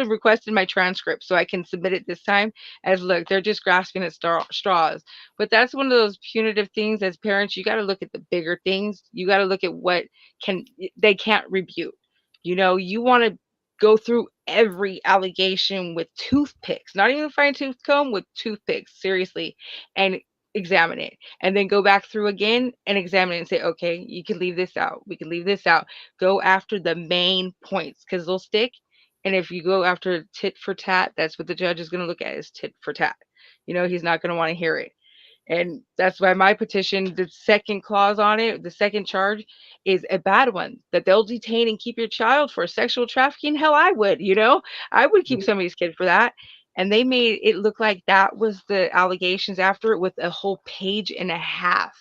Speaker 1: requested my transcript so I can submit it this time. As look, they're just grasping at straws. But that's one of those punitive things. As parents, you got to look at the bigger things. You got to look at what can they can't rebuke. You want to go through every allegation with toothpicks, not even a fine tooth comb, with toothpicks, seriously, and examine it, and then go back through again and examine it and say, okay, you can leave this out. We can leave this out. Go after the main points because they'll stick. And if you go after tit for tat, that's what the judge is going to look at is tit for tat. He's not going to want to hear it. And that's why my petition, the second clause on it, the second charge is a bad one that they'll detain and keep your child for sexual trafficking. Hell, I would, I would keep somebody's kid for that. And they made it look like that was the allegations after it with a whole page and a half,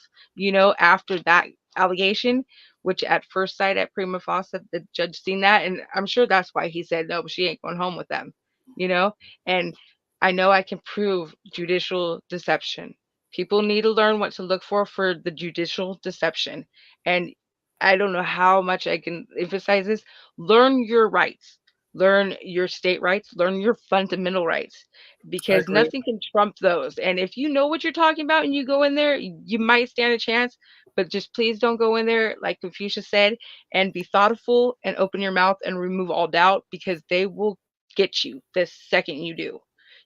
Speaker 1: after that allegation, which at first sight at prima facie, the judge seen that. And I'm sure that's why he said, no, but she ain't going home with them, you know? And I know I can prove judicial deception. People need to learn what to look for the judicial deception. And I don't know how much I can emphasize this. Learn your rights. Learn your state rights, learn your fundamental rights,
Speaker 2: I
Speaker 1: because
Speaker 2: agree.
Speaker 1: nothing can trump those. And if you know what you're talking about and you go in there, you might stand a chance, but just please don't go in there, like Confucius said, and be thoughtful and open your mouth and remove all doubt, because they will get you the second you do.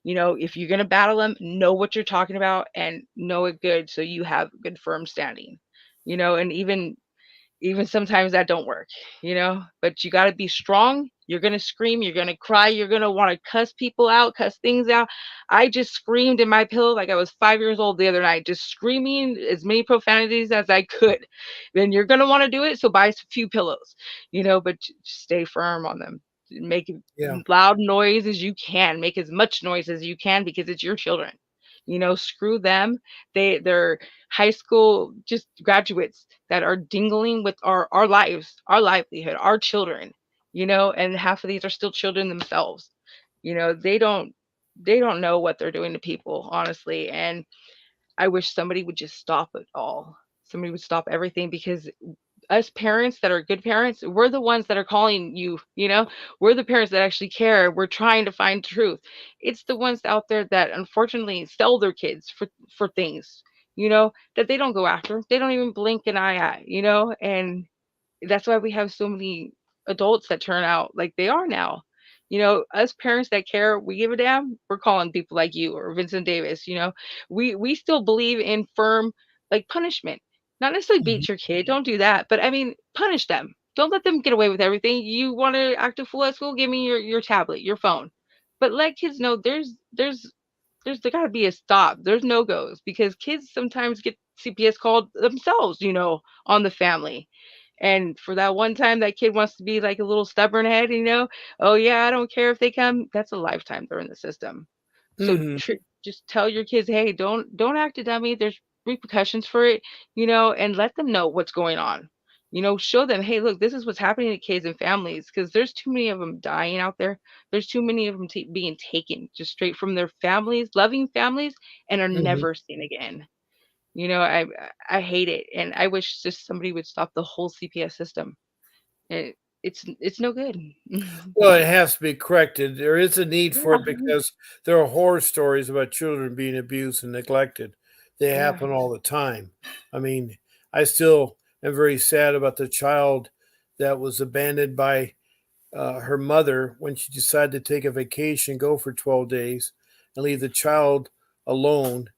Speaker 1: If you're going to battle them, know what you're talking about and know it good so you have good firm standing. And even sometimes that don't work. But you got to be strong. You're going to scream, you're going to cry, you're going to want to cuss people out, cuss things out. I just screamed in my pillow like I was 5 years old the other night, just screaming as many profanities as I could. Then you're going to want to do it, so buy a few pillows, but just stay firm on them. Make
Speaker 2: Yeah.
Speaker 1: loud noise as you can, make as much noise as you can, because it's your children. Screw them. They're high school just graduates that are dingling with our lives, our livelihood, our children, and half of these are still children themselves. They don't know what they're doing to people, honestly. And I wish somebody would just stop it all. Somebody would stop everything, because us parents that are good parents, we're the ones that are calling you. We're the parents that actually care. We're trying to find truth. It's the ones out there that unfortunately sell their kids for things, that they don't go after. They don't even blink an eye at. And that's why we have so many adults that turn out like they are now. Us parents that care, we give a damn. We're calling people like you or Vincent Davis. We still believe in firm, like, punishment. Not necessarily
Speaker 2: Mhm.
Speaker 1: beat your kid. Don't do that. But I mean, punish them. Don't let them get away with everything. You want to act a fool at school? Give me your tablet, your phone. But let kids know there's there got to be a stop. There's no goes, because kids sometimes get CPS called themselves, on the family. And for that one time that kid wants to be like a little stubborn head, oh yeah, I don't care if they come. That's a lifetime they're in the system. So
Speaker 2: Mhm.
Speaker 1: just tell your kids, hey, don't act a dummy. There's repercussions for it, and let them know what's going on. Show them, hey, look, this is what's happening to kids and families, because there's too many of them dying out there. There's too many of them being taken just straight from their families, loving families, and are
Speaker 2: Mhm.
Speaker 1: never seen again. I hate it, and I wish just somebody would stop the whole CPS system. It's no good.
Speaker 2: Well, it has to be corrected. There is a need for
Speaker 1: Yeah,
Speaker 2: it because there are horror stories about children being abused and neglected. They
Speaker 1: yeah,
Speaker 2: happen all the time. I mean, I still am very sad about the child that was abandoned by her mother when she decided to take a vacation, go for 12 days, and leave the child alone,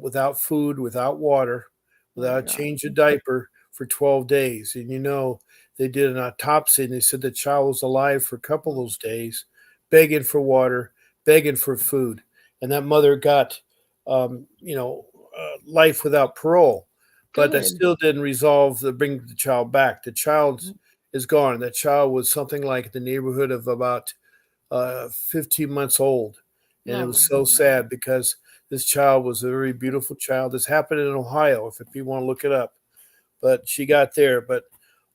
Speaker 2: without food, without water,
Speaker 1: oh my
Speaker 2: without a
Speaker 1: god.
Speaker 2: change of diaper for 12 days. And they did an autopsy and they said the child was alive for a couple of those days, begging for water, begging for food. And that mother got, life without parole. But that
Speaker 1: Good.
Speaker 2: still didn't resolve the bring the child back. The child is gone. That child was something like the neighborhood of about 15 months old. And it
Speaker 1: Oh
Speaker 2: was
Speaker 1: my
Speaker 2: so
Speaker 1: god.
Speaker 2: sad because this child was a very beautiful child. This happened in Ohio, if people want to look it up. But she got there. But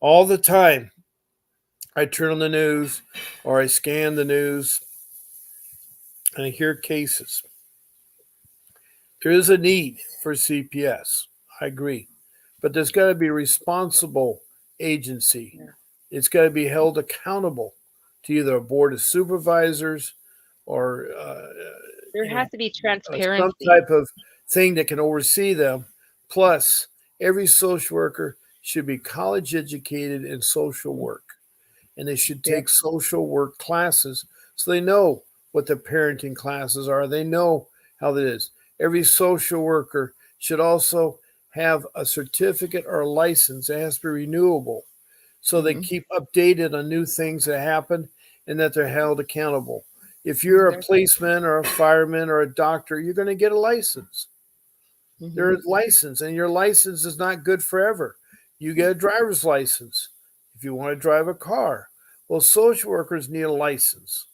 Speaker 2: all the time, I turn on the news or I scan the news and I hear cases. There is a need for CPS. I agree. But there's got to be a responsible agency.
Speaker 1: Yeah.
Speaker 2: It's got to be held accountable to either a board of supervisors or
Speaker 1: There
Speaker 2: you know
Speaker 1: has to be
Speaker 2: some
Speaker 1: transparency.
Speaker 2: type of thing that can oversee them. Plus, every social worker should be college educated in social work, and they should
Speaker 1: Yep.
Speaker 2: take social work classes so they know what the parenting classes are. They know how that is. Every social worker should also have a certificate or a license. It has to be renewable so they
Speaker 1: Mhm.
Speaker 2: keep updated on new things that happen and that they're held accountable. If you're
Speaker 1: Mhm.
Speaker 2: a policeman or a fireman or a doctor, you're going to get a license.
Speaker 1: Mhm.
Speaker 2: There's license, and your license is not good forever. You get a driver's license if you want to drive a car. Well, social workers need a license,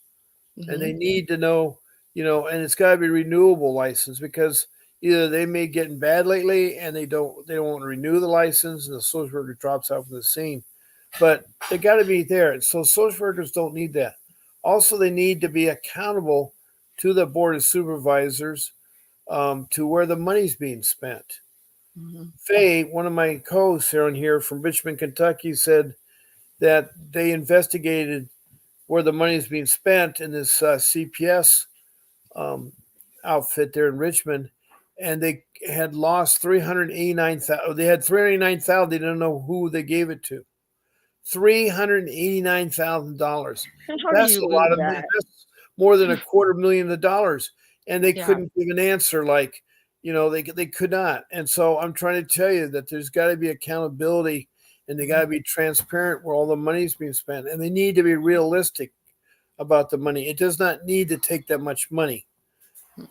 Speaker 2: and they
Speaker 1: Mhm.
Speaker 2: need to know, and it's got to be renewable license because either they may get in bad lately and they don't want to renew the license, and the social worker drops out from the scene. But they got to be there. So social workers don't need that. Also, they need to be accountable to the board of supervisors, to where the money's being spent.
Speaker 1: Mhm.
Speaker 2: Faye, one of my co-hosts here on here from Richmond, Kentucky, said that they investigated where the money is being spent in this CPS um, outfit there in Richmond, and they had lost 389,000. They had 389,000. They didn't know who they gave it to. $389,000.
Speaker 1: How do
Speaker 2: That's
Speaker 1: you
Speaker 2: a
Speaker 1: lose
Speaker 2: lot of
Speaker 1: that?
Speaker 2: that's more than a quarter million of dollars, and they
Speaker 1: Yeah.
Speaker 2: couldn't give an answer like, they could not. And so I'm trying to tell you that there's got to be accountability, and they got
Speaker 1: Mhm.
Speaker 2: to be transparent where all the money's being spent, and they need to be realistic about the money. It does not need to take that much money.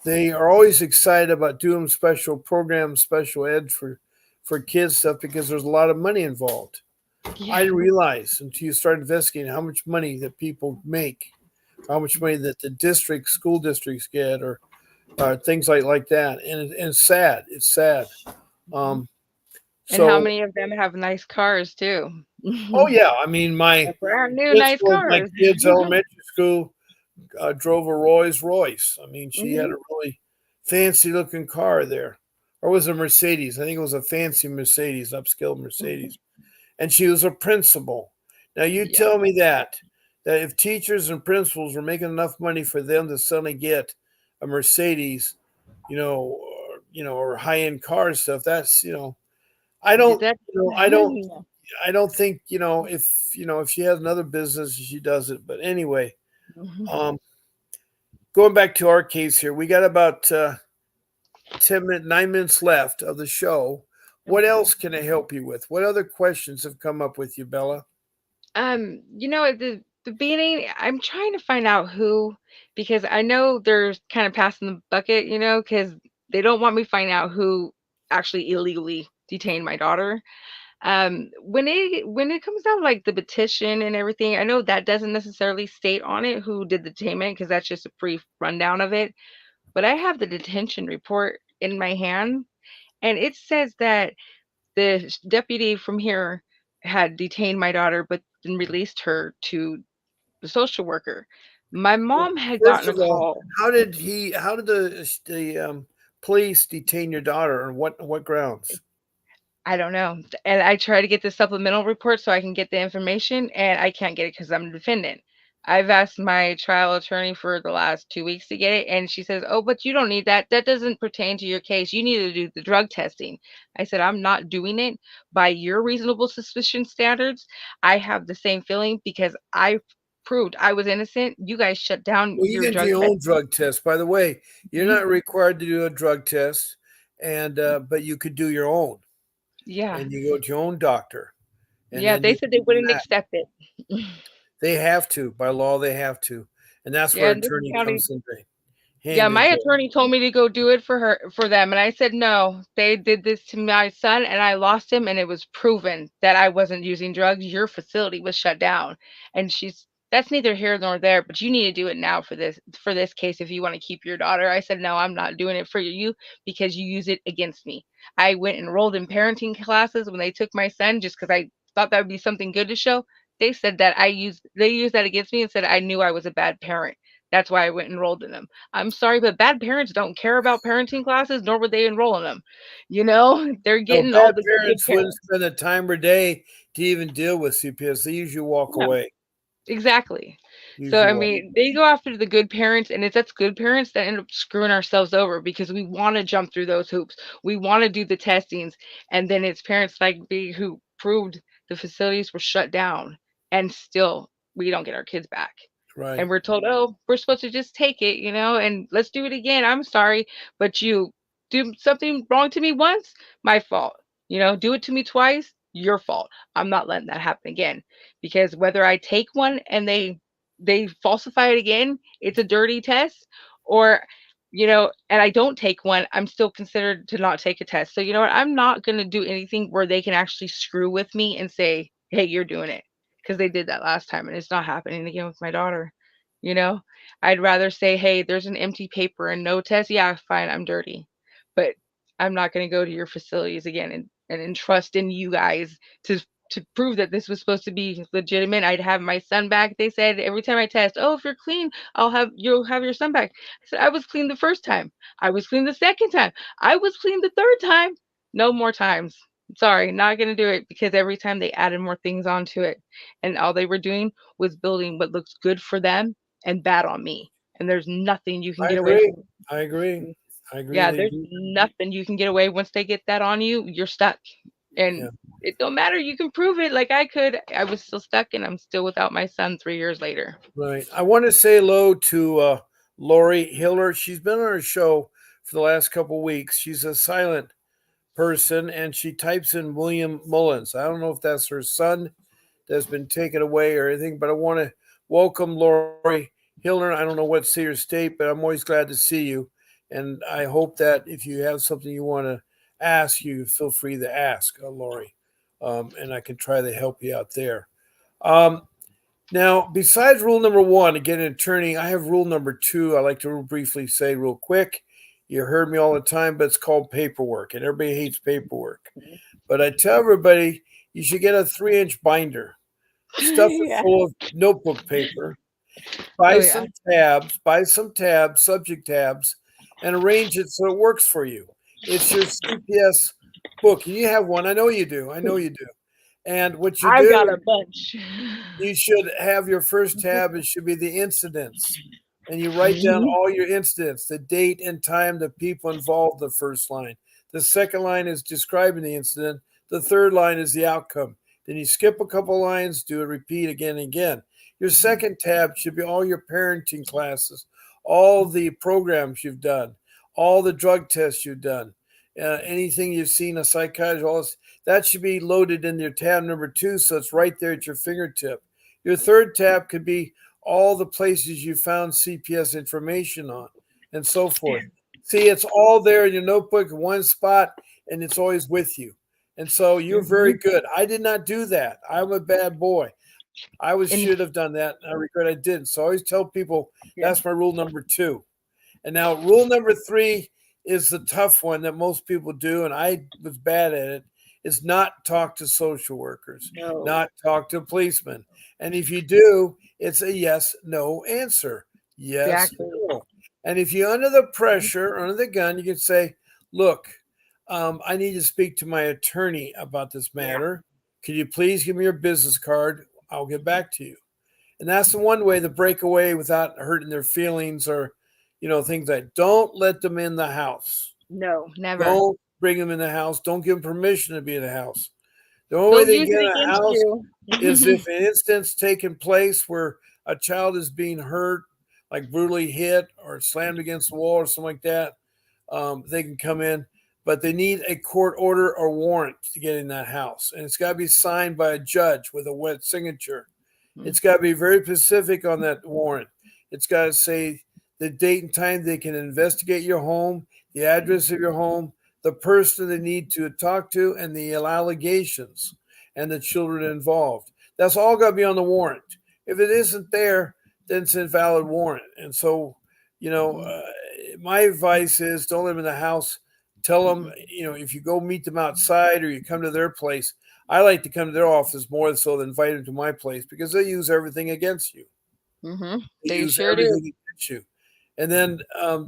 Speaker 2: They are always excited about doing special programs, special ed for kids stuff because there's a lot of money involved. I
Speaker 1: Yeah.
Speaker 2: didn't realize until you start investigating how much money that people make, how much money that the school districts get, or things like that. And it's sad. It's sad.
Speaker 1: Mhm.
Speaker 2: Um,
Speaker 1: And how
Speaker 2: so,
Speaker 1: many of them have nice cars too?
Speaker 2: oh yeah, I mean,
Speaker 1: A brand new nice
Speaker 2: principal of my
Speaker 1: cars.
Speaker 2: kids' elementary school drove a Rolls Royce. I mean, she had
Speaker 1: Mhm.
Speaker 2: a really fancy looking car there, or was it a Mercedes? I think it was a fancy Mercedes, upscale
Speaker 1: Mhm.
Speaker 2: Mercedes, and she was a principal. Now you
Speaker 1: Yeah.
Speaker 2: tell me that if teachers and principals were making enough money for them to suddenly get a Mercedes, or high end car stuff, that's I
Speaker 1: Did
Speaker 2: don't
Speaker 1: that?
Speaker 2: I don't
Speaker 1: No.
Speaker 2: I don't think if if she has another business she does it. But anyway,
Speaker 1: Mhm.
Speaker 2: um, going back to our case here, we got about 10 minutes, 9 minutes left of the show. What
Speaker 1: Okay.
Speaker 2: else can I help you with? What other questions have come up with you, Bella?
Speaker 1: At the beginning, I'm trying to find out who, because I know they're kind of passing the bucket, because they don't want me finding out who actually illegally detained my daughter. When it comes down to like the petition and everything, I know that doesn't necessarily state on it who did the detainment because that's just a brief rundown of it. But I have the detention report in my hand, and it says that the deputy from here had detained my daughter, but then released her to the social worker. My mom had
Speaker 2: First
Speaker 1: gotten a
Speaker 2: of all,
Speaker 1: call.
Speaker 2: how did the police detain your daughter, and what grounds?
Speaker 1: I don't know. And I try to get the supplemental report so I can get the information, and I can't get it because I'm a defendant. I've asked my trial attorney for the last 2 weeks to get it, and she says, "Oh, but you don't need that. That doesn't pertain to your case. You need to do the drug testing." I said, "I'm not doing it by your reasonable suspicion standards. I have the same feeling because I proved I was innocent. You guys shut down
Speaker 2: Well, you
Speaker 1: your
Speaker 2: can do
Speaker 1: drug
Speaker 2: your own
Speaker 1: testing."
Speaker 2: drug test. By the way, you're
Speaker 1: Mhm.
Speaker 2: not required to do a drug test, and but you could do your own,
Speaker 1: Yeah.
Speaker 2: and you go to your own doctor, and
Speaker 1: Yeah,
Speaker 2: then
Speaker 1: they
Speaker 2: you
Speaker 1: said
Speaker 2: can
Speaker 1: they
Speaker 2: do
Speaker 1: wouldn't
Speaker 2: that.
Speaker 1: accept it.
Speaker 2: They have to by law. They have to, and that's
Speaker 1: Yeah,
Speaker 2: where
Speaker 1: and this
Speaker 2: attorney
Speaker 1: county.
Speaker 2: comes into
Speaker 1: Yeah,
Speaker 2: handy.
Speaker 1: my attorney told me to go do it for them, and I said no. They did this to my son, and I lost him, and it was proven that I wasn't using drugs. Your facility was shut down, and that's neither here nor there. But you need to do it now for this case if you want to keep your daughter. I said no, I'm not doing it for you because you use it against me. I went and enrolled in parenting classes when they took my son just because I thought that would be something good to show. They said that they used that against me and said I knew I was a bad parent. That's why I went and enrolled in them. I'm sorry, but bad parents don't care about parenting classes, nor would they enroll in them. They're
Speaker 2: No,
Speaker 1: getting all
Speaker 2: bad
Speaker 1: the good
Speaker 2: parents wouldn't
Speaker 1: parents.
Speaker 2: spend a time or day to even deal with CPS. They usually walk
Speaker 1: Yeah.
Speaker 2: away.
Speaker 1: Exactly. So,
Speaker 2: Usually
Speaker 1: I
Speaker 2: walk.
Speaker 1: mean, they go after the good parents, and it's us good parents that end up screwing ourselves over because we want to jump through those hoops. We want to do the testings, and then it's parents like me who proved the facilities were shut down, and still we don't get our kids back. And
Speaker 2: Right.
Speaker 1: we're told, oh, we're supposed to just take it, and let's do it again. I'm sorry, but you do something wrong to me once, my fault. Do it to me twice, your fault. I'm not letting that happen again because whether I take one and they falsify it again, it's a dirty test, or and I don't take one, I'm still considered to not take a test. So you know what? I'm not going to do anything where they can actually screw with me and say, "Hey, you're doing it." Because they did that last time and it's not happening again with my daughter. You know, I'd rather say, "Hey, there's an empty paper and no test." Yeah, fine, I'm dirty. But I'm not going to go to your facilities again and entrust in you guys to prove that this was supposed to be legitimate. I'd have my son back. They said every time I test, "Oh, if you're clean, you'll have your son back." I said, "I was clean the first time. I was clean the second time. I was clean the third time. No more times. Sorry, not gonna do it because every time they added more things onto it, and all they were doing was building what looks good for them and bad on me. And there's nothing you can
Speaker 2: I
Speaker 1: get away
Speaker 2: agree.
Speaker 1: from.
Speaker 2: I agree. I agree.
Speaker 1: Yeah,
Speaker 2: They
Speaker 1: there's
Speaker 2: do.
Speaker 1: nothing you can get away once they get that on you. You're stuck, and
Speaker 2: Yeah.
Speaker 1: it don't matter. You can prove it, like I could. I was still stuck, and I'm still without my son 3 years later.
Speaker 2: Right. I want to say hello to Lori Hiller. She's been on our show for the last couple of weeks. She's a silent person, and she types in William Mullins. I don't know if that's her son that's been taken away or anything, but I want to welcome Lori Hiller. I don't know what city or state, but I'm always glad to see you. And I hope that if you have something you want to ask, you feel free to ask, Lori, and I can try to help you out there. Um, Now, besides rule number one, again, an attorney, I have rule number two. I like to real briefly say real quick. You heard me all the time, but it's called paperwork, and everybody hates paperwork. But I tell everybody you should get a 3-inch binder, stuff it
Speaker 1: Yeah.
Speaker 2: full of notebook paper,
Speaker 1: Oh yeah.
Speaker 2: buy some tabs, subject tabs, and arrange it so it works for you. It's your CPS book. And you have one. I know you do. I know you do. And what you
Speaker 1: I've got
Speaker 2: do,
Speaker 1: a bunch.
Speaker 2: you should have your first tab. It should be the incidents, and you write down
Speaker 1: Mhm.
Speaker 2: all your incidents, the date and time, the people involved. The first line. The second line is describing the incident. The third line is the outcome. Then you skip a couple lines, do it, repeat again and again. Your second tab should be all your parenting classes, all the programs you've done, all the drug tests you've done, anything you've seen a psychiatrist, all this, that should be loaded in your tab number two, so it's right there at your fingertip. Your third tab could be all the places you found CPS information on, and so forth. See, it's all there in your notebook in one spot, and it's always with you. And so you're very
Speaker 1: Mhm.
Speaker 2: good. I did not do that. I'm a bad boy. I was should
Speaker 1: And
Speaker 2: have done that. And I regret I didn't. So I always tell people
Speaker 1: yeah.
Speaker 2: that's my rule number two. And now rule number three is the tough one that most people do, and I was bad at it, is not talk to social workers,
Speaker 1: No.
Speaker 2: not talk to policemen. And if you do, it's a yes, no answer. Yes,
Speaker 1: Exactly.
Speaker 2: no. And if you're under the pressure, under the gun, you can say, look, I need to speak to my attorney about this
Speaker 1: Yeah.
Speaker 2: matter. Could you please give me your business card? I'll get back to you. And that's the one way to break away without hurting their feelings or, things like don't let them in the house.
Speaker 1: No, never.
Speaker 2: Don't bring them in the house. Don't give them permission to be in the house. The only way
Speaker 1: They'll
Speaker 2: they
Speaker 1: use
Speaker 2: get in
Speaker 1: it
Speaker 2: a
Speaker 1: against
Speaker 2: house
Speaker 1: you.
Speaker 2: is if an instance taking place where a child is being hurt, like brutally hit or slammed against the wall or something like that. They can come in, but they need a court order or warrant to get in that house, and it's got to be signed by a judge with a wet signature. It's got to be very specific on that warrant. It's got to say the date and time they can investigate your home, the address of your home, the person they need to talk to, and the allegations and the children involved. That's all got to be on the warrant. If it isn't there, then it's an invalid warrant. And so, you know,
Speaker 1: Mhm.
Speaker 2: uh, my advice is don't live in the house. Tell them,
Speaker 1: Mhm.
Speaker 2: if you go meet them outside or you come to their place, I like to come to their office more so than invite them to my place because they use everything against you.
Speaker 1: Mhm.
Speaker 2: They
Speaker 1: They
Speaker 2: use
Speaker 1: sure do.
Speaker 2: everything against you. And then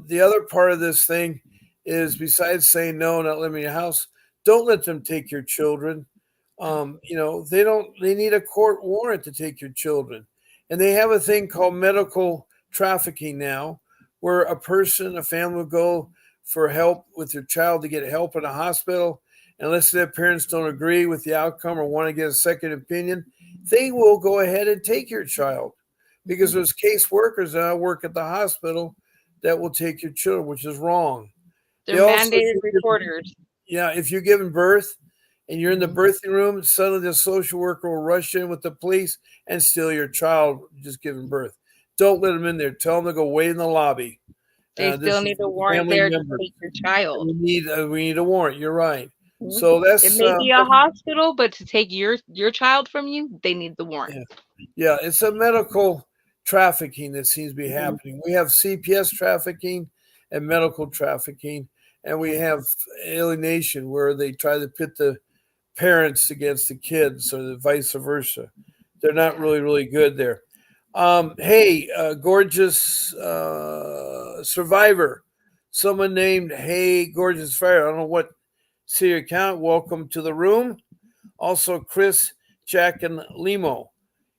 Speaker 2: the other part of this thing is besides saying no, not living in your house, don't let them take your children. They don't. They need a court warrant to take your children, and they have a thing called medical trafficking now, where a family will go for help with their child to get help in a hospital. Unless their parents don't agree with the outcome or want to get a second opinion, they will go ahead and take your child because
Speaker 1: Mhm.
Speaker 2: there's case workers that work at the hospital that will take your children, which is wrong.
Speaker 1: They're
Speaker 2: They also,
Speaker 1: mandated reporters.
Speaker 2: if you're giving birth and you're in the
Speaker 1: Mhm.
Speaker 2: birthing room, suddenly the social worker will rush in with the police and steal your child just giving birth. Don't let them in there. Tell them to go wait in the lobby.
Speaker 1: They
Speaker 2: This
Speaker 1: still
Speaker 2: is
Speaker 1: need
Speaker 2: for
Speaker 1: a
Speaker 2: the
Speaker 1: warrant
Speaker 2: family
Speaker 1: there to
Speaker 2: members.
Speaker 1: take your child.
Speaker 2: We need a warrant. You're right.
Speaker 1: Mhm.
Speaker 2: So
Speaker 1: It
Speaker 2: that's
Speaker 1: may be a hospital, but to take your child from you, they need the warrant.
Speaker 2: yeah. Yeah, it's a medical trafficking that seems to be
Speaker 1: Mhm.
Speaker 2: happening. We have CPS trafficking and medical trafficking, and we have alienation where they try to pit the parents against the kids or the vice versa. They're not
Speaker 1: Yeah.
Speaker 2: really, really good there. Hey, gorgeous survivor. Someone named Hey Gorgeous Fire. I don't know what City Account, welcome to the room. Also, Chris Jack and Limo.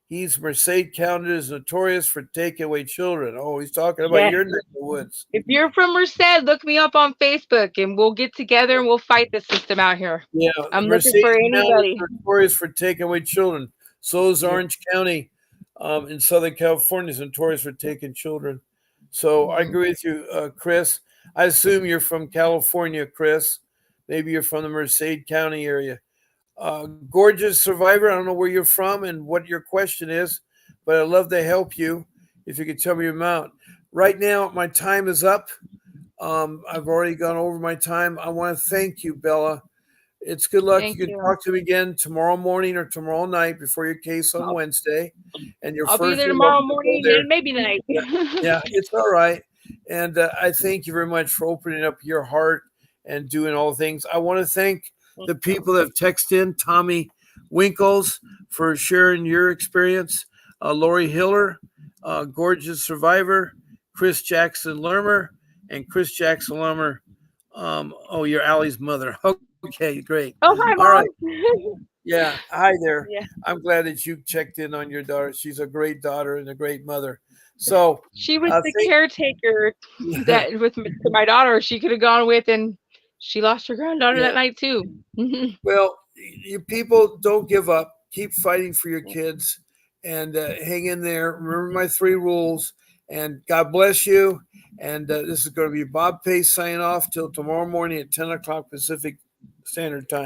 Speaker 2: He's Merced County is notorious for taking away children. Oh, he's talking about
Speaker 1: Yes.
Speaker 2: your neck of the woods.
Speaker 1: If you're from Merced, look me up on Facebook and we'll get together and we'll fight the system out here.
Speaker 2: Yeah,
Speaker 1: I'm looking
Speaker 2: Merced
Speaker 1: for
Speaker 2: County is
Speaker 1: anybody.
Speaker 2: notorious for taking away children. So is
Speaker 1: Yeah.
Speaker 2: Orange County in Southern California is notorious for taking children. So I
Speaker 1: Mhm.
Speaker 2: agree with you, Chris. I assume you're from California, Chris. Maybe you're from the Merced County area. Gorgeous survivor, I don't know where you're from and what your question is, but I'd love to help you if you could tell me your amount. Right now, my time is up. I've already gone over my time. I want to thank you, Bella. It's good luck.
Speaker 1: Thank
Speaker 2: You can
Speaker 1: you.
Speaker 2: talk to me again tomorrow morning or tomorrow night before your case on
Speaker 1: I'll,
Speaker 2: Wednesday. And your
Speaker 1: I'll be
Speaker 2: first,
Speaker 1: there
Speaker 2: you're
Speaker 1: tomorrow
Speaker 2: welcome to go
Speaker 1: morning
Speaker 2: there.
Speaker 1: and maybe night.
Speaker 2: Yeah, yeah, it's all right. And I thank you very much for opening up your heart and doing all things. I want to thank the people that have texted in, Tommy Winkles for sharing your experience, Lori Hiller, Gorgeous Survivor, Chris Jackson Lermer, and Chris Jackson Lermer. Oh, you're Allie's mother. Okay, great.
Speaker 1: Oh,
Speaker 2: All
Speaker 1: hi,
Speaker 2: right.
Speaker 1: Mom.
Speaker 2: Yeah. Hi there.
Speaker 1: Yeah.
Speaker 2: I'm glad that you checked in on your daughter. She's a great daughter and a great mother. So,
Speaker 1: She was the
Speaker 2: thank
Speaker 1: caretaker
Speaker 2: yeah.
Speaker 1: that with to my daughter she could have gone with, and she lost her granddaughter
Speaker 2: Yeah.
Speaker 1: that night too. Mhm.
Speaker 2: Well, you people don't give up. Keep fighting for your kids and hang in there. Remember my three rules. And God bless you. And this is going to be Bob Pace signing off till tomorrow morning at 10 o'clock Pacific Standard Time.